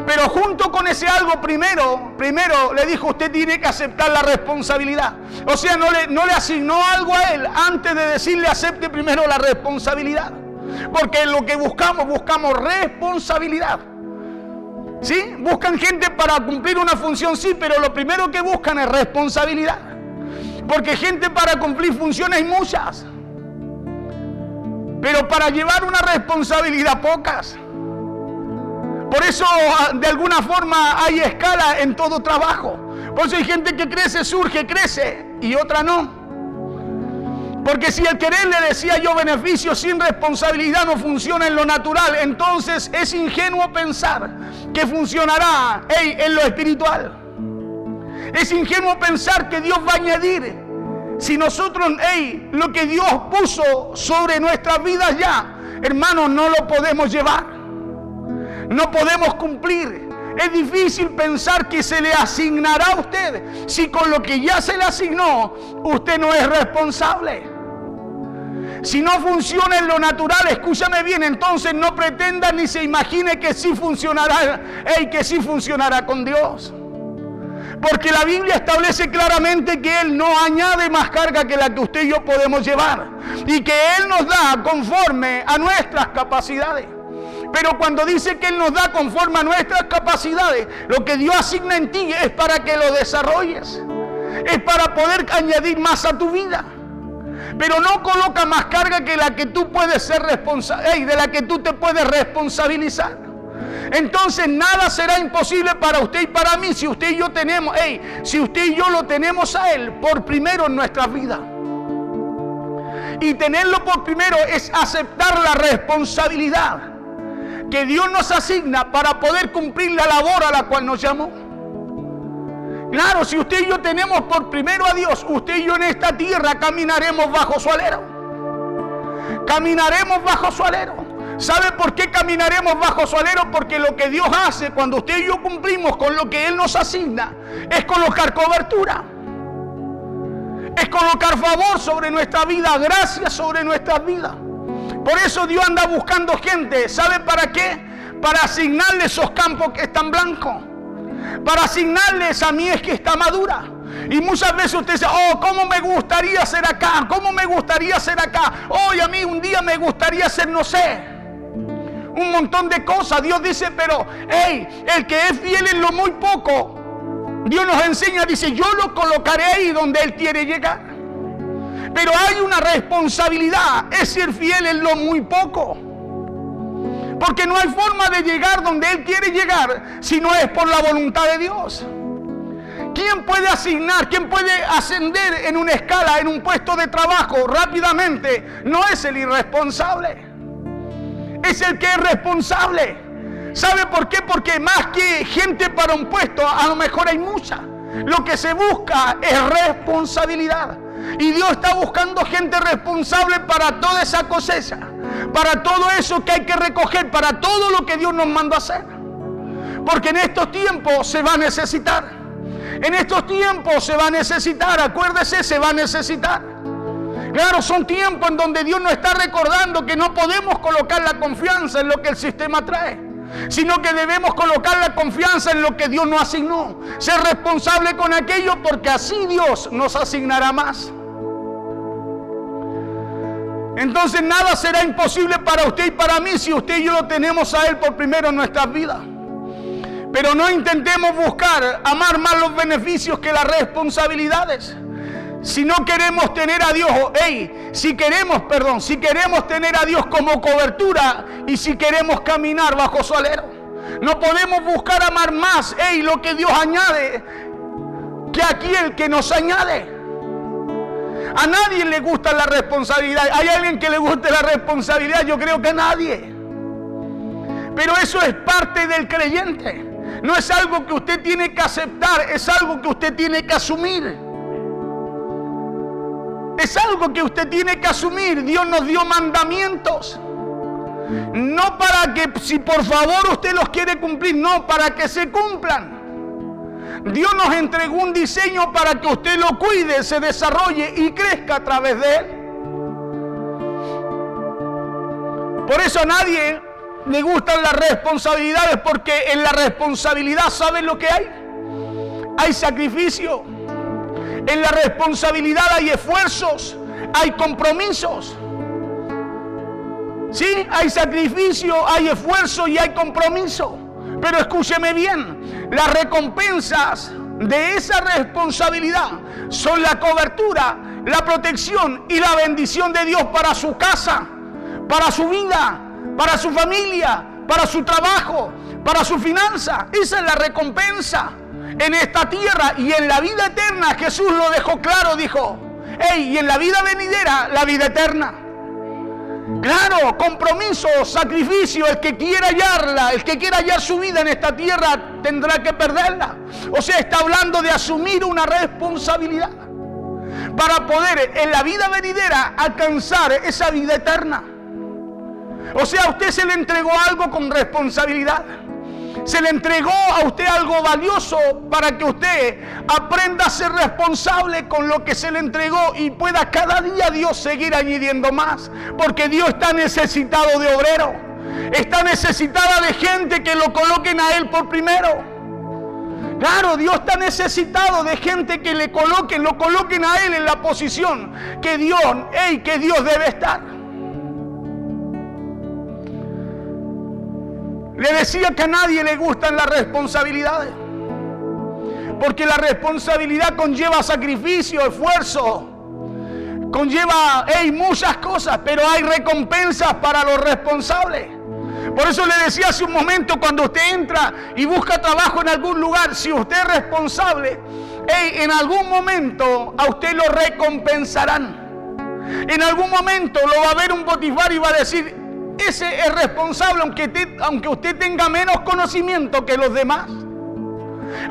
Pero junto con ese algo, primero le dijo, usted tiene que aceptar la responsabilidad. O sea, no le asignó algo a él antes de decirle acepte primero la responsabilidad. Porque lo que buscamos responsabilidad. ¿Sí? Buscan gente para cumplir una función, sí, pero lo primero que buscan es responsabilidad. Porque gente para cumplir funciones hay muchas, pero para llevar una responsabilidad pocas. Por eso, de alguna forma, hay escala en todo trabajo. Por eso hay gente que crece, surge, crece, y otra no. Porque si el querer, le decía yo, beneficio sin responsabilidad no funciona en lo natural, entonces es ingenuo pensar que funcionará en lo espiritual. Es ingenuo pensar que Dios va a añadir. Si nosotros, lo que Dios puso sobre nuestras vidas ya, hermanos, no lo podemos llevar. No podemos cumplir. Es difícil pensar que se le asignará a usted si con lo que ya se le asignó usted no es responsable. Si no funciona en lo natural, escúchame bien, entonces no pretenda ni se imagine que sí funcionará, que sí funcionará con Dios. Porque la Biblia establece claramente que Él no añade más carga que la que usted y yo podemos llevar, y que Él nos da conforme a nuestras capacidades. Pero cuando dice que Él nos da conforme a nuestras capacidades, lo que Dios asigna en ti es para que lo desarrolles, es para poder añadir más a tu vida. Pero no coloca más carga que la que tú puedes ser responsable, de la que tú te puedes responsabilizar. Entonces nada será imposible para usted y para mí si usted y yo tenemos, si usted y yo lo tenemos a Él por primero en nuestras vidas. Y tenerlo por primero es aceptar la responsabilidad que Dios nos asigna para poder cumplir la labor a la cual nos llamó. Claro, si usted y yo tenemos por primero a Dios, usted y yo en esta tierra caminaremos bajo su alero. Caminaremos bajo su alero. ¿Sabe por qué caminaremos bajo su alero? Porque lo que Dios hace cuando usted y yo cumplimos con lo que Él nos asigna es colocar cobertura. Es colocar favor sobre nuestra vida, gracia sobre nuestras vidas. Por eso Dios anda buscando gente. ¿Sabe para qué? Para asignarle esos campos que están blancos. Para asignarle esa mies que está madura. Y muchas veces usted dice, ¿cómo me gustaría ser acá? ¿Cómo me gustaría ser acá? A mí un día me gustaría ser, no sé, un montón de cosas. Dios dice, pero, el que es fiel en lo muy poco, Dios nos enseña, dice, yo lo colocaré ahí donde Él quiere llegar. Pero hay una responsabilidad, es ser fiel en lo muy poco. Porque no hay forma de llegar donde Él quiere llegar si no es por la voluntad de Dios. ¿Quién puede asignar, quién puede ascender en una escala, en un puesto de trabajo rápidamente? No es el irresponsable, es el que es responsable. ¿Sabe por qué? Porque más que gente para un puesto, a lo mejor hay mucha. Lo que se busca es responsabilidad. Y Dios está buscando gente responsable para toda esa cosecha, para todo eso que hay que recoger, para todo lo que Dios nos mandó a hacer. Porque en estos tiempos se va a necesitar. En estos tiempos se va a necesitar, acuérdese, se va a necesitar. Claro, son tiempos en donde Dios nos está recordando que no podemos colocar la confianza en lo que el sistema trae, sino que debemos colocar la confianza en lo que Dios nos asignó. Ser responsable con aquello porque así Dios nos asignará más. Entonces nada será imposible para usted y para mí si usted y yo lo tenemos a Él por primero en nuestras vidas. Pero no intentemos buscar amar más los beneficios que las responsabilidades. Si no queremos tener a Dios, si queremos tener a Dios como cobertura y si queremos caminar bajo su alero, no podemos buscar amar más, lo que Dios añade que aquel que nos añade. A nadie le gusta la responsabilidad. ¿Hay alguien que le guste la responsabilidad? Yo creo que a nadie. Pero eso es parte del creyente. No es algo que usted tiene que aceptar, es algo que usted tiene que asumir. Es algo que usted tiene que asumir. Dios nos dio mandamientos. No para que, si por favor usted los quiere cumplir, no, para que se cumplan. Dios nos entregó un diseño para que usted lo cuide, se desarrolle y crezca a través de él. Por eso a nadie le gustan las responsabilidades, porque en la responsabilidad, ¿saben lo que hay? Hay sacrificio. En la responsabilidad hay esfuerzos, hay compromisos. ¿Sí? Hay sacrificio, hay esfuerzo y hay compromiso. Pero escúcheme bien, las recompensas de esa responsabilidad son la cobertura, la protección y la bendición de Dios para su casa, para su vida, para su familia, para su trabajo, para su finanza. Esa es la recompensa en esta tierra y en la vida eterna. Jesús lo dejó claro, dijo, y en la vida venidera, la vida eterna. Claro, compromiso, sacrificio. El que quiera hallarla, el que quiera hallar su vida en esta tierra, tendrá que perderla. O sea, está hablando de asumir una responsabilidad para poder en la vida venidera alcanzar esa vida eterna. O sea, a usted se le entregó algo con responsabilidad. Se le entregó a usted algo valioso para que usted aprenda a ser responsable con lo que se le entregó y pueda cada día Dios seguir añadiendo más. Porque Dios está necesitado de obrero. Está necesitada de gente que lo coloquen a Él por primero. Claro, Dios está necesitado de gente que lo coloquen a Él en la posición que Dios debe estar. Le decía que a nadie le gustan las responsabilidades, porque la responsabilidad conlleva sacrificio, esfuerzo, conlleva muchas cosas, pero hay recompensas para los responsables. Por eso le decía hace un momento, cuando usted entra y busca trabajo en algún lugar, si usted es responsable, en algún momento a usted lo recompensarán. En algún momento lo va a ver un Potifar y va a decir, ese es responsable, aunque usted tenga menos conocimiento que los demás.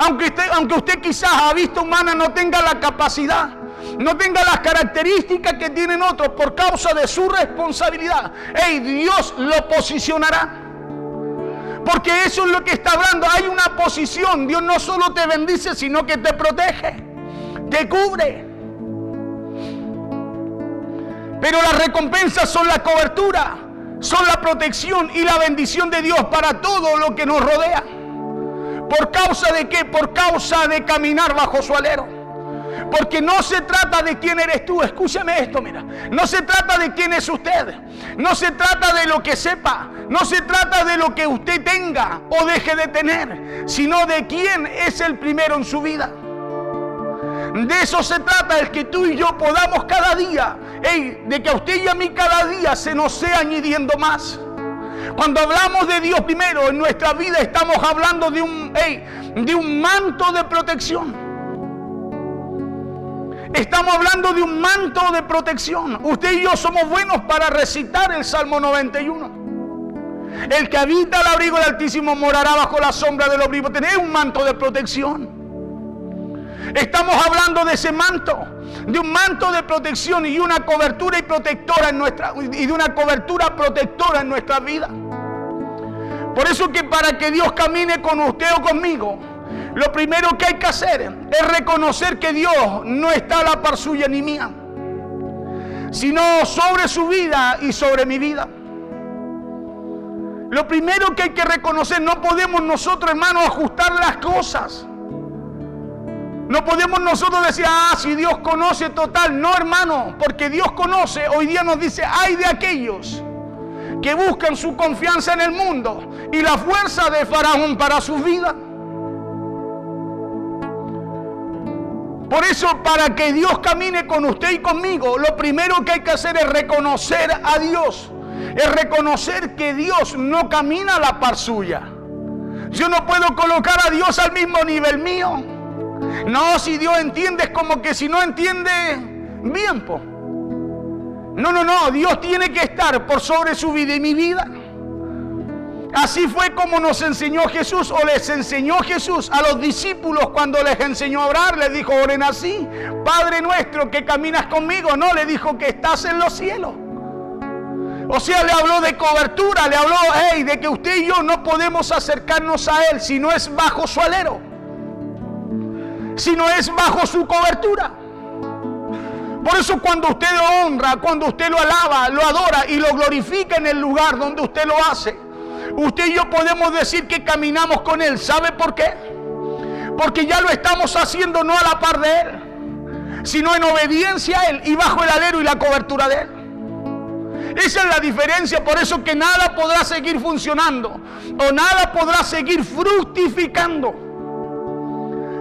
Aunque usted quizás a vista humana no tenga la capacidad, no tenga las características que tienen otros por causa de su responsabilidad. Dios lo posicionará. Porque eso es lo que está hablando. Hay una posición. Dios no solo te bendice, sino que te protege, te cubre. Pero las recompensas son la cobertura, son la protección y la bendición de Dios para todo lo que nos rodea. ¿Por causa de qué? Por causa de caminar bajo su alero. Porque no se trata de quién eres tú. Escúchame esto, mira. No se trata de quién es usted. No se trata de lo que sepa. No se trata de lo que usted tenga o deje de tener, sino de quién es el primero en su vida. De eso se trata, el que tú y yo podamos cada día, de que a usted y a mí cada día se nos sea añadiendo más. Cuando hablamos de Dios primero en nuestra vida, estamos hablando de un manto de protección. Estamos hablando de un manto de protección. Usted y yo somos buenos para recitar el Salmo 91. El que habita al abrigo del Altísimo morará bajo la sombra del Omnipotente. Es un manto de protección. Estamos hablando de ese manto, de un manto de protección y una cobertura protectora en nuestra vida. Por eso que para que Dios camine con usted o conmigo, lo primero que hay que hacer es reconocer que Dios no está a la par suya ni mía, sino sobre su vida y sobre mi vida. Lo primero que hay que reconocer, no podemos nosotros, hermanos, ajustar las cosas. No podemos nosotros decir, si Dios conoce total. No, hermano, porque Dios conoce. Hoy día nos dice, ay de aquellos que buscan su confianza en el mundo y la fuerza de Faraón para sus vidas. Por eso, para que Dios camine con usted y conmigo, lo primero que hay que hacer es reconocer a Dios. Es reconocer que Dios no camina a la par suya. Yo no puedo colocar a Dios al mismo nivel mío. No, si Dios entiende, es como que si no entiende, bien, po. No, Dios tiene que estar por sobre su vida y mi vida. Así fue como nos enseñó Jesús, o les enseñó Jesús a los discípulos cuando les enseñó a orar. Les dijo, oren así: Padre nuestro que caminas conmigo. No, le dijo que estás en los cielos. O sea, le habló de cobertura, le habló de que usted y yo no podemos acercarnos a Él si no es bajo su alero, si no es bajo su cobertura. Por eso cuando usted lo honra, cuando usted lo alaba, lo adora y lo glorifica en el lugar donde usted lo hace, usted y yo podemos decir que caminamos con Él. ¿Sabe por qué? Porque ya lo estamos haciendo no a la par de Él, sino en obediencia a Él y bajo el alero y la cobertura de Él. Esa es la diferencia. Por eso que nada podrá seguir funcionando o nada podrá seguir fructificando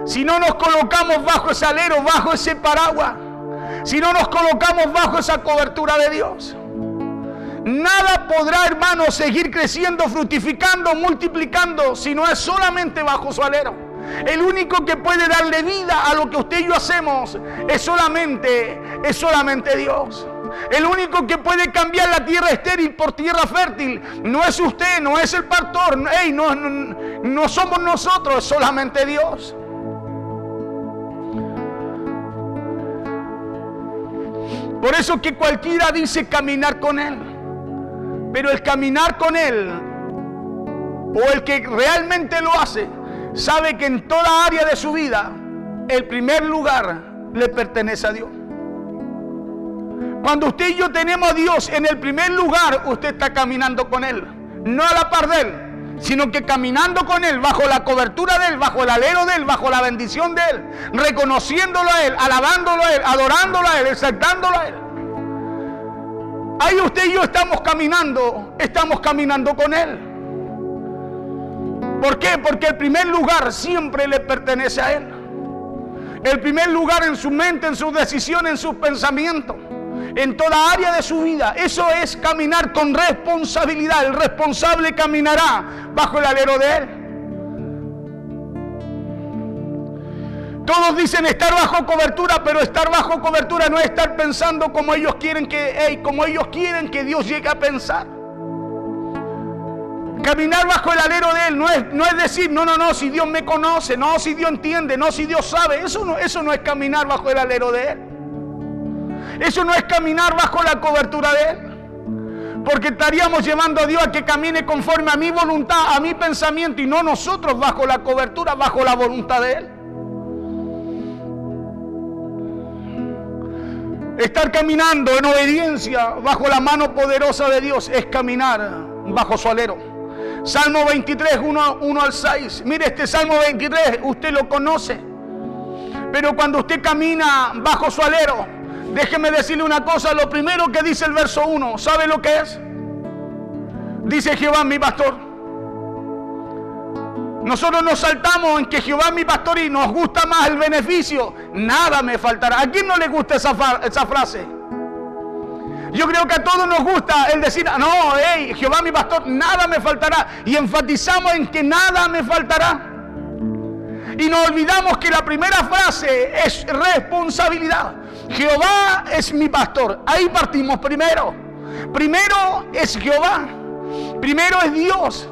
si no nos colocamos bajo ese alero, bajo ese paraguas, si no nos colocamos bajo esa cobertura de Dios. Nada podrá, hermano, seguir creciendo, fructificando, multiplicando si no es solamente bajo su alero. El único que puede darle vida a lo que usted y yo hacemos es solamente Dios. El único que puede cambiar la tierra estéril por tierra fértil no es usted, no es el pastor, no somos nosotros, es solamente Dios. Por eso que cualquiera dice caminar con Él. Pero el caminar con Él, o el que realmente lo hace, sabe que en toda área de su vida, el primer lugar le pertenece a Dios. Cuando usted y yo tenemos a Dios en el primer lugar, usted está caminando con Él. No a la par de Él, sino que caminando con Él, bajo la cobertura de Él, bajo el alero de Él, bajo la bendición de Él, reconociéndolo a Él, alabándolo a Él, adorándolo a Él, exaltándolo a Él. Ahí usted y yo estamos caminando con Él. ¿Por qué? Porque el primer lugar siempre le pertenece a Él. El primer lugar en su mente, en sus decisiones, en sus pensamientos, en toda área de su vida. Eso es caminar con responsabilidad. El responsable caminará bajo el alero de Él. Todos dicen estar bajo cobertura, pero estar bajo cobertura no es estar pensando como ellos quieren que Dios llegue a pensar. Caminar bajo el alero de Él no es decir, no, si Dios me conoce, no, si Dios entiende, no, si Dios sabe. Eso no es caminar bajo el alero de Él. Eso no es caminar bajo la cobertura de Él. Porque estaríamos llevando a Dios a que camine conforme a mi voluntad, a mi pensamiento, y no nosotros bajo la cobertura, bajo la voluntad de Él. Estar caminando en obediencia bajo la mano poderosa de Dios es caminar bajo su alero. Salmo 23, 1 al 6. Mire, este Salmo 23, usted lo conoce. Pero cuando usted camina bajo su alero, déjeme decirle una cosa. Lo primero que dice el verso 1, ¿sabe lo que es? Dice: Jehová mi pastor. Nosotros nos saltamos en que Jehová es mi pastor y nos gusta más el beneficio. Nada me faltará. ¿A quién no le gusta esa frase? Yo creo que a todos nos gusta el decir, Jehová es mi pastor, nada me faltará. Y enfatizamos en que nada me faltará. Y nos olvidamos que la primera frase es responsabilidad. Jehová es mi pastor. Ahí partimos primero. Primero es Jehová. Primero es Dios.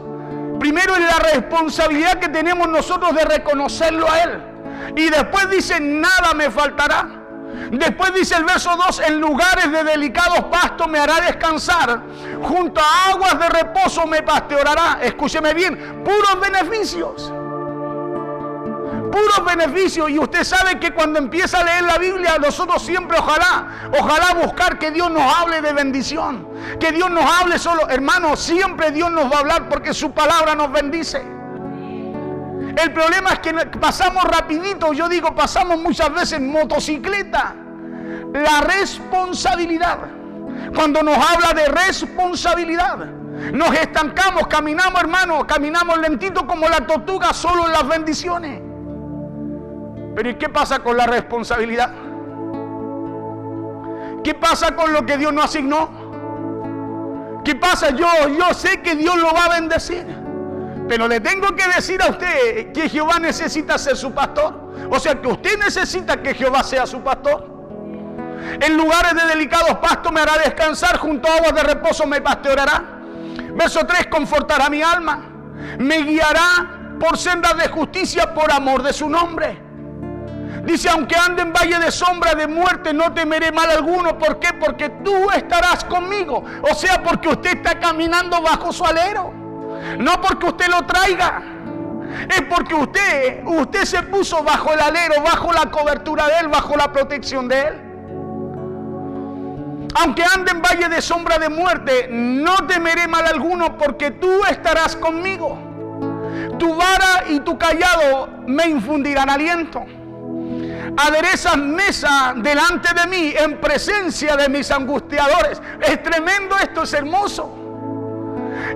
Primero es la responsabilidad que tenemos nosotros de reconocerlo a Él. Y después dice, nada me faltará. Después dice el verso 2, en lugares de delicados pastos me hará descansar. Junto a aguas de reposo me pastoreará. Escúcheme bien, puros beneficios. Puros beneficios. Y usted sabe que cuando empieza a leer la Biblia, nosotros siempre ojalá buscar que Dios nos hable de bendición, que Dios nos hable solo. Hermano, siempre Dios nos va a hablar porque su palabra nos bendice. El problema es que pasamos rapidito, pasamos muchas veces en motocicleta. La responsabilidad. Cuando nos habla de responsabilidad, nos estancamos, caminamos, hermano, caminamos lentito como la tortuga, solo en las bendiciones. Pero ¿y qué pasa con la responsabilidad? ¿Qué pasa con lo que Dios nos asignó? ¿Qué pasa? Yo sé que Dios lo va a bendecir, pero le tengo que decir a usted que Jehová necesita ser su pastor. O sea, que usted necesita que Jehová sea su pastor. En lugares de delicados pastos me hará descansar, junto a aguas de reposo me pastoreará. Verso 3, confortará mi alma, me guiará por sendas de justicia por amor de su nombre. Dice, aunque ande en valle de sombra de muerte, no temeré mal alguno. ¿Por qué? Porque tú estarás conmigo. O sea, porque usted está caminando bajo su alero. No porque usted lo traiga. Es porque usted se puso bajo el alero, bajo la cobertura de Él, bajo la protección de Él. Aunque ande en valle de sombra de muerte, no temeré mal alguno, porque tú estarás conmigo. Tu vara y tu cayado me infundirán aliento. Aderezas mesa delante de mí en presencia de mis angustiadores. Es tremendo esto, es hermoso.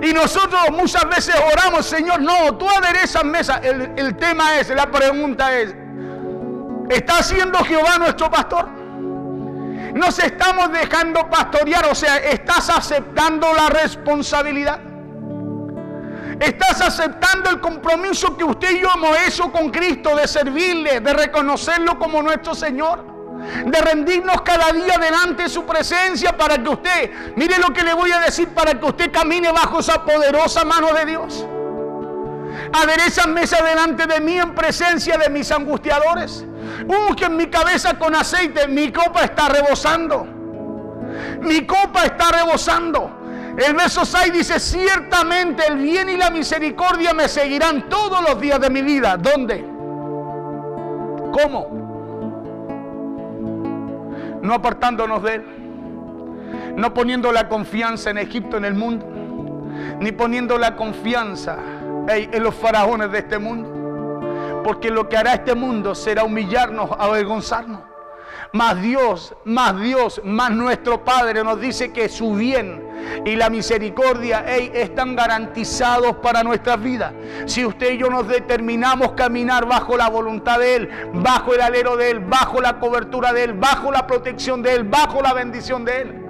Y nosotros muchas veces oramos, Señor, no, tú aderezas mesa. El tema es, la pregunta es, ¿está siendo Jehová nuestro pastor? ¿Nos estamos dejando pastorear? O sea, ¿estás aceptando la responsabilidad? ¿Estás aceptando el compromiso que usted y yo hemos hecho con Cristo de servirle, de reconocerlo como nuestro Señor, de rendirnos cada día delante de su presencia para que usted, mire lo que le voy a decir, para que usted camine bajo esa poderosa mano de Dios? Aderezas mesa delante de mí en presencia de mis angustiadores. Unge mi cabeza con aceite, mi copa está rebosando. Mi copa está rebosando. El verso 6 dice, ciertamente el bien y la misericordia me seguirán todos los días de mi vida. ¿Dónde? ¿Cómo? No apartándonos de Él, no poniendo la confianza en Egipto, en el mundo, ni poniendo la confianza en los faraones de este mundo, porque lo que hará este mundo será humillarnos, avergonzarnos. Más Dios, más nuestro Padre nos dice que su bien y la misericordia están garantizados para nuestras vidas. Si usted y yo nos determinamos caminar bajo la voluntad de Él, bajo el alero de Él, bajo la cobertura de Él, bajo la protección de Él, bajo la bendición de Él.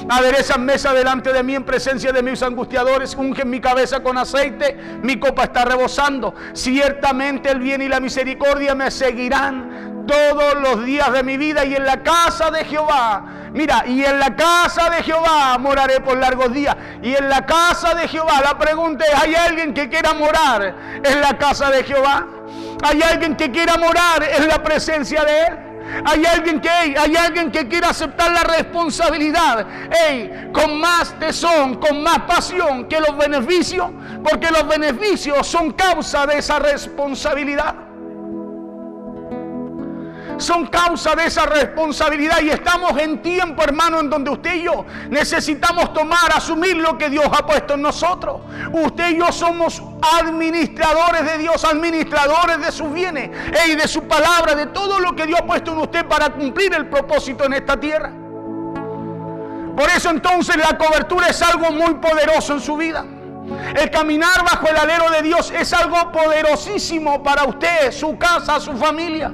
Aderezas mesa delante de mí en presencia de mis angustiadores, ungen mi cabeza con aceite, mi copa está rebosando. Ciertamente el bien y la misericordia me seguirán todos los días de mi vida, y en la casa de Jehová, mira, y en la casa de Jehová moraré por largos días. Y en la casa de Jehová, la pregunta es, ¿hay alguien que quiera morar en la casa de Jehová? ¿Hay alguien que quiera morar en la presencia de Él? ¿Hay alguien que quiera aceptar la responsabilidad con más tesón, con más pasión que los beneficios? Porque los beneficios son causa de esa responsabilidad. Son causa de esa responsabilidad, y estamos en tiempo, hermano, en donde usted y yo necesitamos asumir lo que Dios ha puesto en nosotros. Usted y yo somos administradores de Dios, administradores de sus bienes y de su palabra, de todo lo que Dios ha puesto en usted para cumplir el propósito en esta tierra. Por eso entonces la cobertura es algo muy poderoso en su vida. El caminar bajo el alero de Dios es algo poderosísimo para usted, su casa, su familia.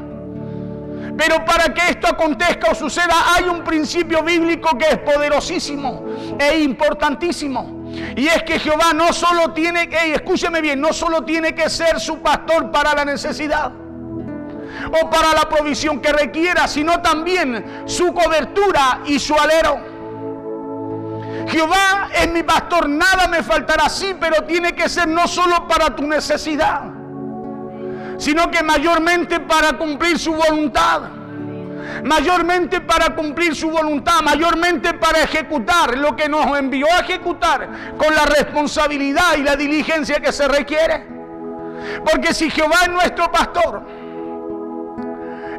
Pero para que esto acontezca o suceda, hay un principio bíblico que es poderosísimo e importantísimo. Y es que Jehová no solo tiene, escúcheme bien, no solo tiene que ser su pastor para la necesidad o para la provisión que requiera, sino también su cobertura y su alero. Jehová es mi pastor, nada me faltará, sí, pero tiene que ser no solo para tu necesidad, sino que mayormente para cumplir su voluntad. Mayormente para cumplir su voluntad, mayormente para ejecutar lo que nos envió a ejecutar con la responsabilidad y la diligencia que se requiere. Porque si Jehová es nuestro pastor,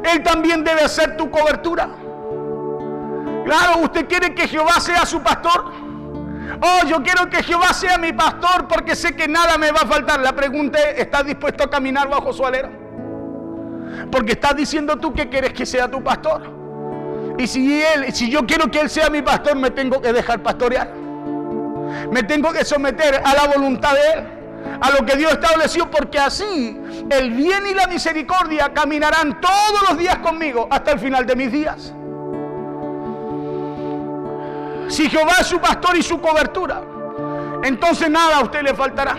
Él también debe ser tu cobertura. Claro, usted quiere que Jehová sea su pastor. Oh, yo quiero que Jehová sea mi pastor porque sé que nada me va a faltar. La pregunta es, ¿estás dispuesto a caminar bajo su alero? Porque estás diciendo tú que quieres que sea tu pastor. Y si yo quiero que Él sea mi pastor, me tengo que dejar pastorear. Me tengo que someter a la voluntad de Él, a lo que Dios estableció, porque así el bien y la misericordia caminarán todos los días conmigo hasta el final de mis días. Si Jehová es su pastor y su cobertura, entonces nada a usted le faltará.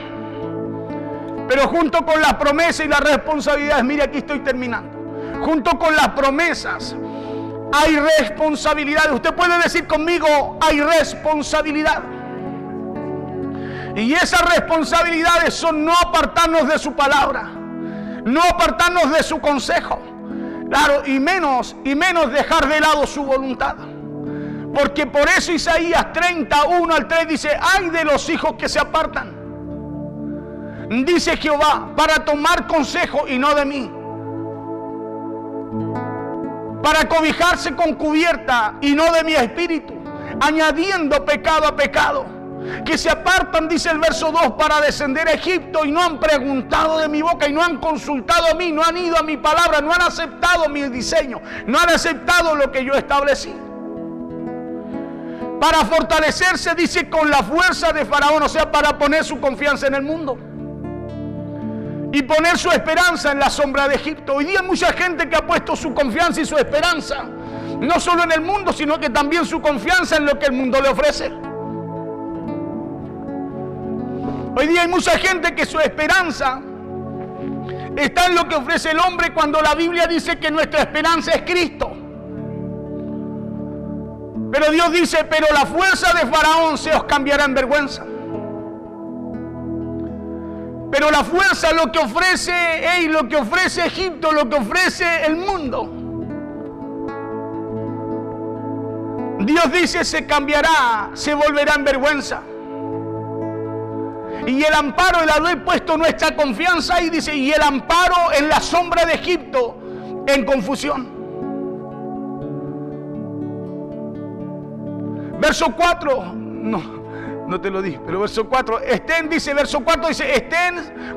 Pero junto con las promesas y las responsabilidades, mire, aquí estoy terminando. Junto con las promesas hay responsabilidades. Usted puede decir conmigo, hay responsabilidad. Y esas responsabilidades son no apartarnos de su palabra, no apartarnos de su consejo, claro, y menos dejar de lado su voluntad. Porque por eso Isaías 31 al 3 dice, ay de los hijos que se apartan, dice Jehová, para tomar consejo y no de mí, para cobijarse con cubierta y no de mi espíritu, añadiendo pecado a pecado. que se apartan, dice el verso 2, para descender a Egipto y no han preguntado de mi boca y no han consultado a mí, no han ido a mi palabra, no han aceptado mi diseño, no han aceptado lo que yo establecí. Para fortalecerse, dice, con la fuerza de Faraón, o sea, para poner su confianza en el mundo y poner su esperanza en la sombra de Egipto. Hoy día hay mucha gente que ha puesto su confianza y su esperanza no solo en el mundo, sino que también su confianza en lo que el mundo le ofrece. Hoy día hay mucha gente que su esperanza está en lo que ofrece el hombre, cuando la Biblia dice que nuestra esperanza es Cristo. Pero Dios dice, pero la fuerza de Faraón se os cambiará en vergüenza. Pero la fuerza, lo que ofrece Egipto, lo que ofrece el mundo, Dios dice, se cambiará, se volverá en vergüenza. Y el amparo, el haber puesto nuestra confianza ahí, dice, y el amparo en la sombra de Egipto, en confusión. Verso 4, no te lo dije, pero verso 4,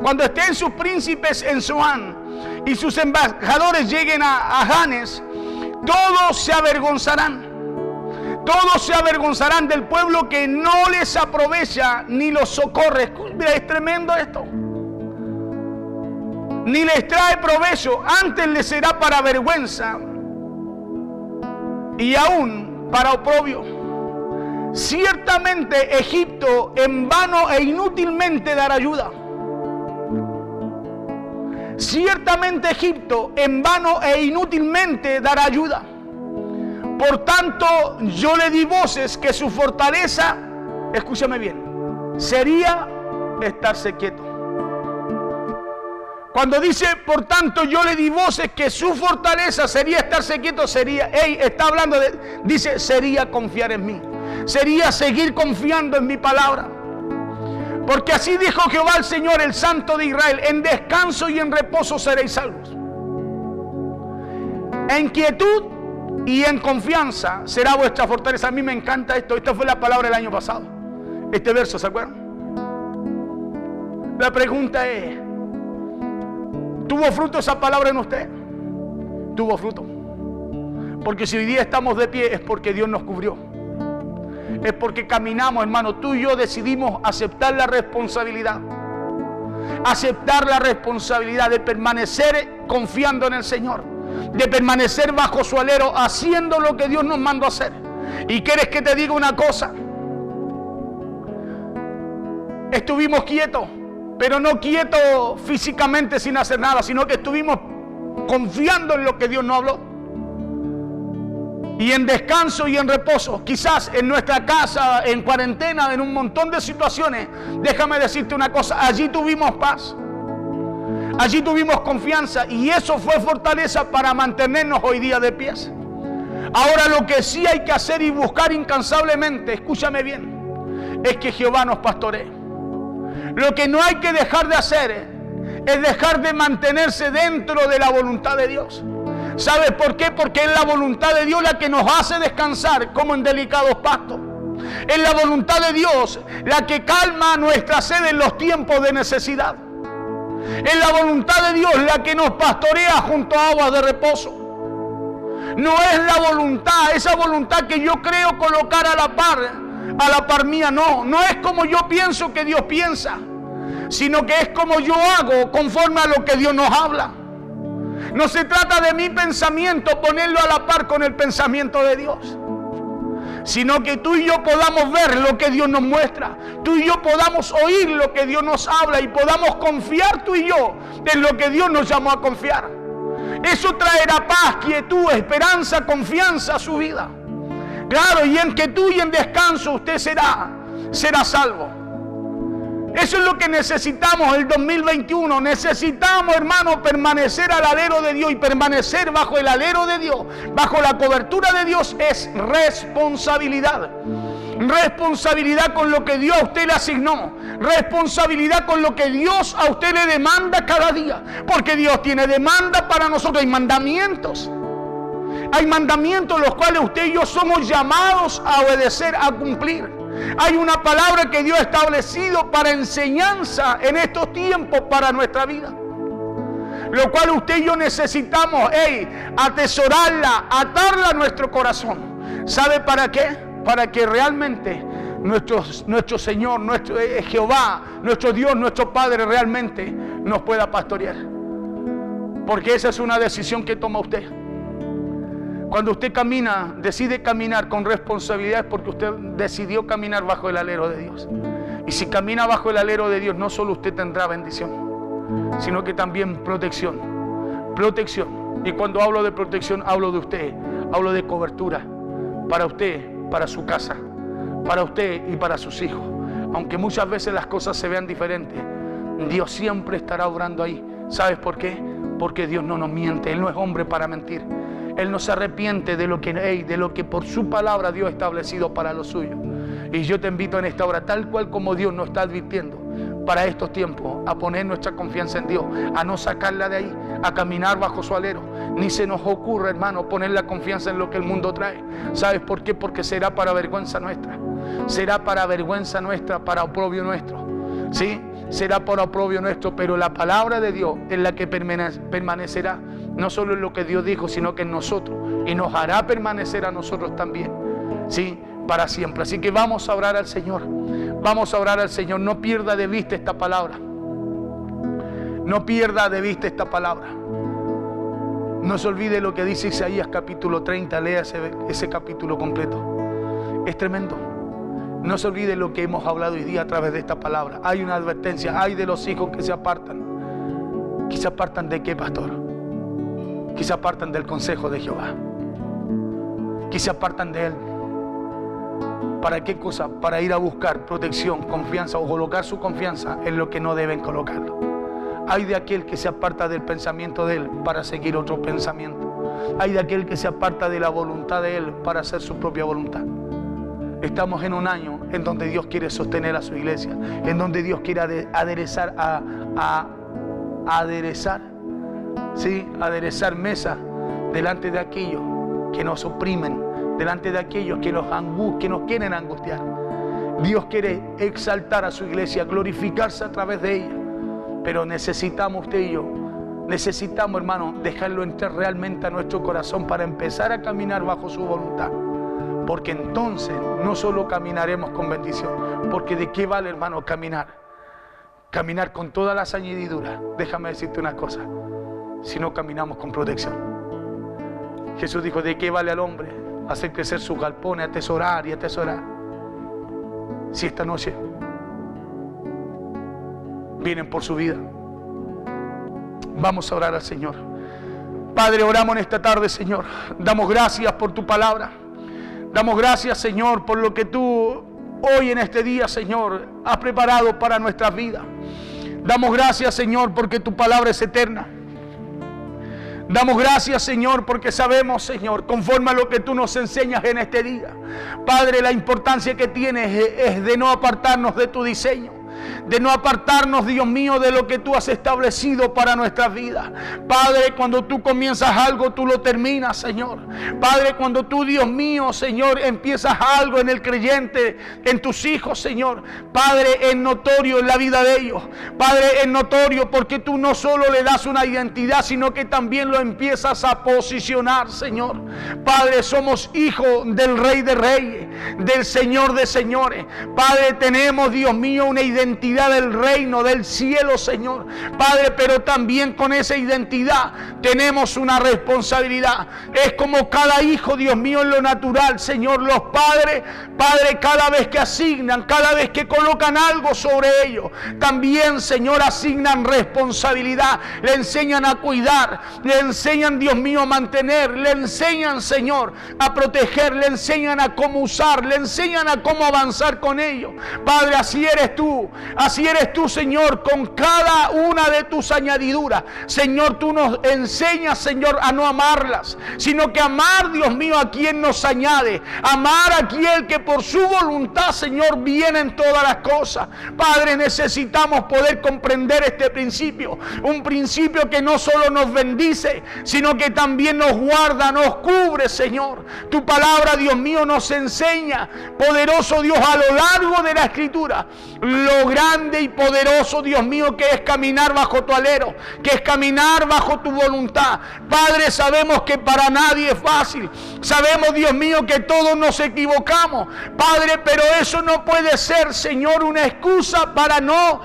cuando estén sus príncipes en Zoán y sus embajadores lleguen a Janes, todos se avergonzarán del pueblo que no les aprovecha ni los socorre. Mira, es tremendo esto. Ni les trae provecho, antes les será para vergüenza y aún para oprobio. Ciertamente Egipto en vano e inútilmente dará ayuda. Ciertamente Egipto en vano e inútilmente dará ayuda. Por tanto, yo le di voces que su fortaleza, escúchame bien, sería estarse quieto. Cuando dice, por tanto, yo le di voces que su fortaleza sería estarse quieto, está hablando dice, sería confiar en mí. Sería seguir confiando en mi palabra. Porque así dijo Jehová el Señor, el Santo de Israel, en descanso y en reposo seréis salvos. En quietud y en confianza será vuestra fortaleza. A mí me encanta esto. Esta fue la palabra del año pasado. Este verso, ¿se acuerdan? La pregunta es, ¿tuvo fruto esa palabra en usted? Tuvo fruto. Porque si hoy día estamos de pie es porque Dios nos cubrió. Es porque caminamos, hermano. Tú y yo decidimos aceptar la responsabilidad. Aceptar la responsabilidad de permanecer confiando en el Señor. De permanecer bajo su alero, haciendo lo que Dios nos mandó a hacer. ¿Y quieres que te diga una cosa? Estuvimos quietos, pero no quietos físicamente sin hacer nada, sino que estuvimos confiando en lo que Dios nos habló. Y en descanso y en reposo, quizás en nuestra casa, en cuarentena, en un montón de situaciones, déjame decirte una cosa, allí tuvimos paz, allí tuvimos confianza y eso fue fortaleza para mantenernos hoy día de pies. Ahora lo que sí hay que hacer y buscar incansablemente, escúchame bien, es que Jehová nos pastoree. Lo que no hay que dejar de hacer es dejar de mantenerse dentro de la voluntad de Dios. ¿Sabes por qué? Porque es la voluntad de Dios la que nos hace descansar como en delicados pastos. Es la voluntad de Dios la que calma nuestra sed en los tiempos de necesidad. Es la voluntad de Dios la que nos pastorea junto a aguas de reposo. No es la voluntad, esa voluntad que yo creo colocar a la par mía, no es como yo pienso que Dios piensa, sino que es como yo hago conforme a lo que Dios nos habla. No se trata de mi pensamiento, ponerlo a la par con el pensamiento de Dios, sino que tú y yo podamos ver lo que Dios nos muestra, tú y yo podamos oír lo que Dios nos habla y podamos confiar tú y yo en lo que Dios nos llamó a confiar. Eso traerá paz, quietud, esperanza, confianza a su vida. Claro, y en quietud y en descanso usted será salvo. Eso es lo que necesitamos el 2021. Necesitamos, hermano, permanecer al alero de Dios. Y permanecer bajo el alero de Dios, bajo la cobertura de Dios, es responsabilidad. Responsabilidad con lo que Dios a usted le asignó. Responsabilidad con lo que Dios a usted le demanda cada día. Porque Dios tiene demanda para nosotros. Hay mandamientos. Hay mandamientos los cuales usted y yo somos llamados a obedecer, a cumplir. Hay una palabra que Dios ha establecido para enseñanza en estos tiempos para nuestra vida. Lo cual usted y yo necesitamos atesorarla, atarla a nuestro corazón. ¿Sabe para qué? Para que realmente nuestro Señor, nuestro Jehová, nuestro Dios, nuestro Padre realmente nos pueda pastorear. Porque esa es una decisión que toma usted. Cuando usted camina, decide caminar con responsabilidad, es porque usted decidió caminar bajo el alero de Dios. Y si camina bajo el alero de Dios, no solo usted tendrá bendición, sino que también protección. Protección. Y cuando hablo de protección, hablo de usted. Hablo de cobertura para usted, para su casa, para usted y para sus hijos. Aunque muchas veces las cosas se vean diferentes, Dios siempre estará obrando ahí. ¿Sabes por qué? Porque Dios no nos miente. Él no es hombre para mentir. Él no se arrepiente de lo que por su palabra Dios ha establecido para lo suyo. Y yo te invito en esta hora, tal cual como Dios nos está advirtiendo para estos tiempos, a poner nuestra confianza en Dios, a no sacarla de ahí, a caminar bajo su alero. Ni se nos ocurra, hermano, poner la confianza en lo que el mundo trae. ¿Sabes por qué? Porque será para vergüenza nuestra. Será para vergüenza nuestra, para oprobio nuestro. ¿Sí? Será para oprobio nuestro, pero la palabra de Dios es la que permanecerá. No solo en lo que Dios dijo, sino que en nosotros. Y nos hará permanecer a nosotros también. ¿Sí? Para siempre. Así que vamos a orar al Señor. Vamos a orar al Señor. No pierda de vista esta palabra. No pierda de vista esta palabra. No se olvide lo que dice Isaías capítulo 30. Lea ese capítulo completo. Es tremendo. No se olvide lo que hemos hablado hoy día a través de esta palabra. Hay una advertencia. Hay de los hijos que se apartan. ¿Que se apartan de qué, pastor? Que se apartan del consejo de Jehová. Que se apartan de Él. ¿Para qué cosa? Para ir a buscar protección, confianza o colocar su confianza en lo que no deben colocarlo. Hay de aquel que se aparta del pensamiento de Él para seguir otro pensamiento. Hay de aquel que se aparta de la voluntad de Él para hacer su propia voluntad. Estamos en un año en donde Dios quiere sostener a su iglesia, en donde Dios quiere aderezar mesa delante de aquellos que nos oprimen, delante de aquellos que nos quieren angustiar. Dios quiere exaltar a su iglesia, glorificarse a través de ella. Pero necesitamos usted y yo, necesitamos, hermano, dejarlo entrar realmente a nuestro corazón para empezar a caminar bajo su voluntad. Porque entonces no solo caminaremos con bendición, porque ¿de qué vale, hermano, caminar? Caminar con todas las añadiduras. Déjame decirte una cosa, si no caminamos con protección. Jesús dijo, ¿de qué vale al hombre hacer crecer sus galpones, atesorar y atesorar? Si esta noche vienen por su vida, vamos a orar al Señor. Padre, oramos en esta tarde, Señor. Damos gracias por tu palabra. Damos gracias, Señor, por lo que tú hoy en este día, Señor, has preparado para nuestras vidas. Damos gracias, Señor, porque tu palabra es eterna. Damos gracias, Señor, porque sabemos, Señor, conforme a lo que tú nos enseñas en este día. Padre, la importancia que tienes es de no apartarnos de tu diseño. De no apartarnos, Dios mío, de lo que tú has establecido para nuestras vidas. Padre, cuando tú comienzas algo, tú lo terminas, Señor. Padre, cuando tú, Dios mío, Señor, empiezas algo en el creyente, en tus hijos, Señor. Padre, es notorio en la vida de ellos. Padre, es notorio porque tú no solo le das una identidad, sino que también lo empiezas a posicionar, Señor. Padre, somos hijos del Rey de Reyes, del Señor de Señores. Padre, tenemos, Dios mío, una identidad del reino, del cielo, Señor. Padre, pero también con esa identidad tenemos una responsabilidad. Es como cada hijo, Dios mío, en lo natural, Señor. Los padres, Padre, cada vez que asignan, cada vez que colocan algo sobre ellos, también, Señor, asignan responsabilidad. Le enseñan a cuidar, le enseñan, Dios mío, a mantener, le enseñan, Señor, a proteger, le enseñan a cómo usar, le enseñan a cómo avanzar con ellos. Padre, así eres tú. Así eres tú, Señor, con cada una de tus añadiduras. Señor, tú nos enseñas, Señor, a no amarlas, sino que amar, Dios mío, a quien nos añade. Amar a aquel que por su voluntad, Señor, vienen todas las cosas. Padre, necesitamos poder comprender este principio. Un principio que no solo nos bendice, sino que también nos guarda, nos cubre, Señor. Tu palabra, Dios mío, nos enseña enseña, poderoso Dios, a lo largo de la Escritura, lo grande y poderoso, Dios mío, que es caminar bajo tu alero, que es caminar bajo tu voluntad. Padre, sabemos que para nadie es fácil. Sabemos, Dios mío, que todos nos equivocamos, Padre, pero eso no puede ser, Señor, una excusa para no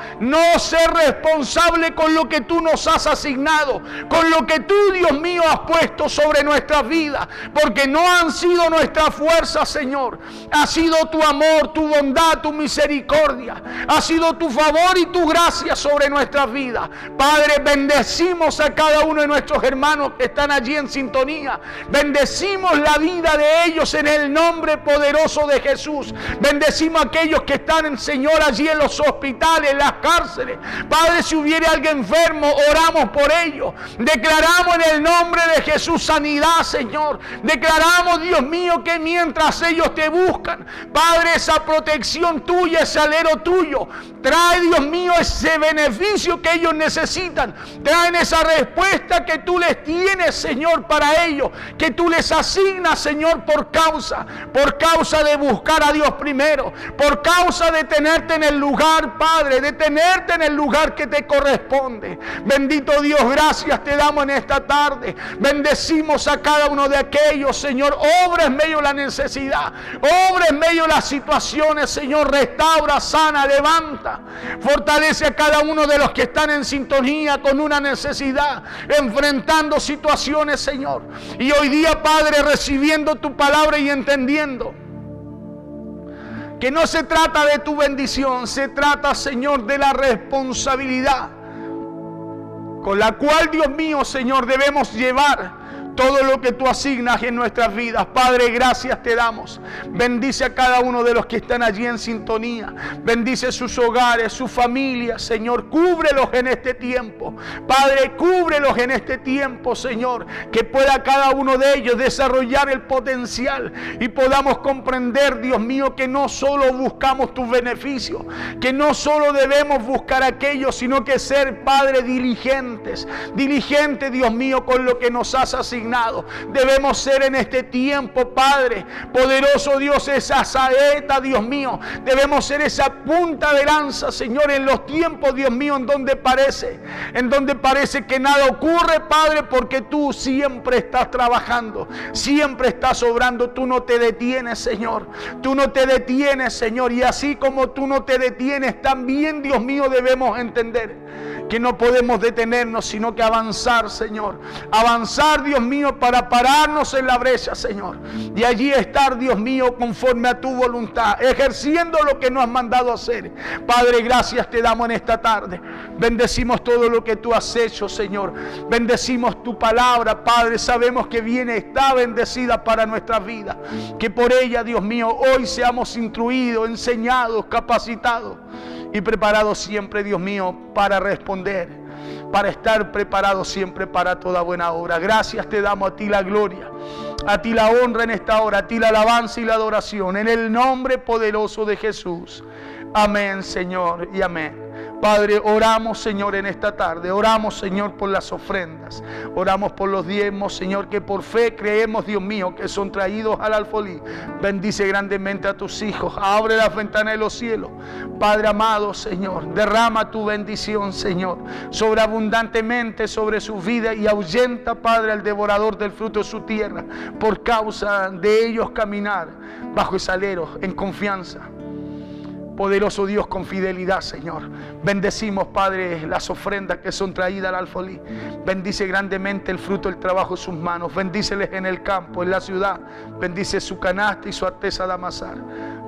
ser responsable con lo que tú nos has asignado, con lo que tú, Dios mío, has puesto sobre nuestras vidas, porque no han sido nuestras fuerzas, Señor. Ha sido tu amor, tu bondad, tu misericordia, ha sido tu favor y tu gracia sobre nuestras vidas. Padre, bendecimos a cada uno de nuestros hermanos que están allí en sintonía. Bendecimos la vida de ellos en el nombre poderoso de Jesús. Bendecimos a aquellos que están, Señor, allí en los hospitales, en las cárceles. Padre, si hubiera alguien enfermo, oramos por ellos. Declaramos en el nombre de Jesús sanidad, Señor. Declaramos, Dios mío, que mientras ellos te buscan, Padre, esa protección tuya, ese alero tuyo, trae, Dios mío, ese beneficio que ellos necesitan. Traen esa respuesta que tú les tienes, Señor, para ellos, que tú les asignas, Señor, por causa de buscar a Dios primero, por causa de tenerte en el lugar, Padre, de tenerte en el lugar que te corresponde. Bendito Dios, gracias te damos en esta tarde. Bendecimos a cada uno de aquellos, Señor. Obra en medio de la necesidad, obra en medio de las situaciones, Señor. Restaura, sana, levanta, fortalece a cada uno de los que están en sintonía con una necesidad, enfrentando situaciones, Señor. Y hoy día, Padre, recibiendo tu palabra y entendiendo que no se trata de tu bendición, se trata, Señor, de la responsabilidad con la cual, Dios mío, Señor, debemos llevar todo lo que tú asignas en nuestras vidas. Padre, gracias te damos. Bendice a cada uno de los que están allí en sintonía. Bendice sus hogares, sus familias, Señor. Cúbrelos en este tiempo. Padre, cúbrelos en este tiempo, Señor. Que pueda cada uno de ellos desarrollar el potencial y podamos comprender, Dios mío, que no solo buscamos tus beneficios, que no solo debemos buscar aquello, sino que ser, Padre, diligentes, Dios mío, con lo que nos has asignado. Debemos ser en este tiempo, Padre, poderoso Dios, esa saeta, Dios mío. Debemos ser esa punta de lanza, Señor, en los tiempos, Dios mío, en donde parece que nada ocurre, Padre, porque tú siempre estás trabajando, siempre estás obrando. Tú no te detienes, Señor. Tú no te detienes, Señor. Y así como tú no te detienes, también, Dios mío, debemos entender que no podemos detenernos, sino que avanzar, Señor. Avanzar, Dios mío, para pararnos en la brecha, Señor. Y allí estar, Dios mío, conforme a tu voluntad, ejerciendo lo que nos has mandado a hacer. Padre, gracias te damos en esta tarde. Bendecimos todo lo que tú has hecho, Señor. Bendecimos tu palabra, Padre. Sabemos que está bendecida para nuestra vida. Que por ella, Dios mío, hoy seamos instruidos, enseñados, capacitados y preparados siempre, Dios mío, para responder, para estar preparados siempre para toda buena obra. Gracias te damos, a ti la gloria, a ti la honra en esta hora, a ti la alabanza y la adoración, en el nombre poderoso de Jesús. Amén, Señor, y amén. Padre, oramos, Señor, en esta tarde. Oramos, Señor, por las ofrendas. Oramos por los diezmos, Señor, que por fe creemos, Dios mío, que son traídos al alfolí. Bendice grandemente a tus hijos. Abre las ventanas de los cielos. Padre amado, Señor, derrama tu bendición, Señor, sobreabundantemente sobre su vida y ahuyenta, Padre, al devorador del fruto de su tierra, por causa de ellos caminar bajo ese alero en confianza. Poderoso Dios, con fidelidad, Señor. Bendecimos, Padre, las ofrendas que son traídas al alfolí. Bendice grandemente el fruto del trabajo de sus manos. Bendíceles en el campo, en la ciudad. Bendice su canasta y su artesa de amasar.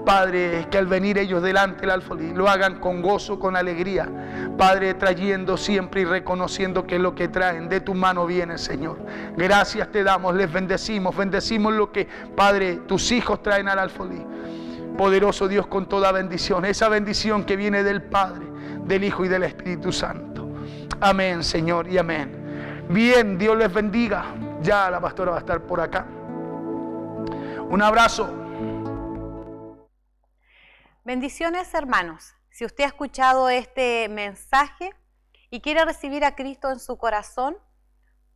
Padre, que al venir ellos delante del alfolí lo hagan con gozo, con alegría. Padre, trayendo siempre y reconociendo que lo que traen de tu mano viene, Señor. Gracias te damos, les bendecimos. Bendecimos lo que, Padre, tus hijos traen al alfolí. Poderoso Dios, con toda bendición, esa bendición que viene del Padre, del Hijo y del Espíritu Santo. Amén, Señor, y amén. Bien, Dios les bendiga. Ya la pastora va a estar por acá. Un abrazo. Bendiciones, hermanos. Si usted ha escuchado este mensaje y quiere recibir a Cristo en su corazón,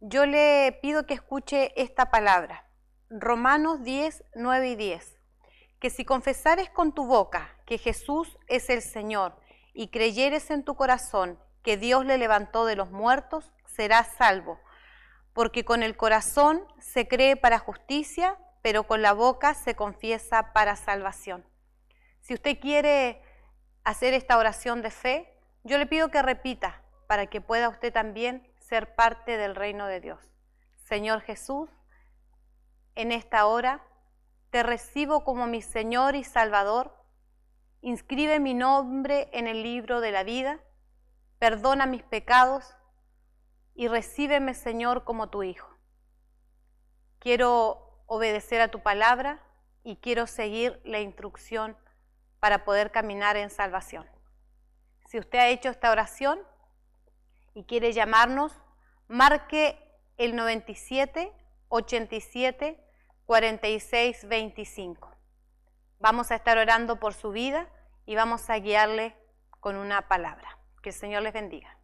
yo le pido que escuche esta palabra. Romanos 10, 9 y 10. que si confesares con tu boca que Jesús es el Señor y creyeres en tu corazón que Dios le levantó de los muertos, serás salvo, porque con el corazón se cree para justicia, pero con la boca se confiesa para salvación. Si usted quiere hacer esta oración de fe, yo le pido que repita para que pueda usted también ser parte del reino de Dios. Señor Jesús, en esta hora te recibo como mi Señor y Salvador. Inscribe mi nombre en el libro de la vida, perdona mis pecados y recíbeme, Señor, como tu Hijo. Quiero obedecer a tu palabra y quiero seguir la instrucción para poder caminar en salvación. Si usted ha hecho esta oración y quiere llamarnos, marque el 97 87 46 25. Vamos a estar orando por su vida y vamos a guiarle con una palabra. Que el Señor les bendiga.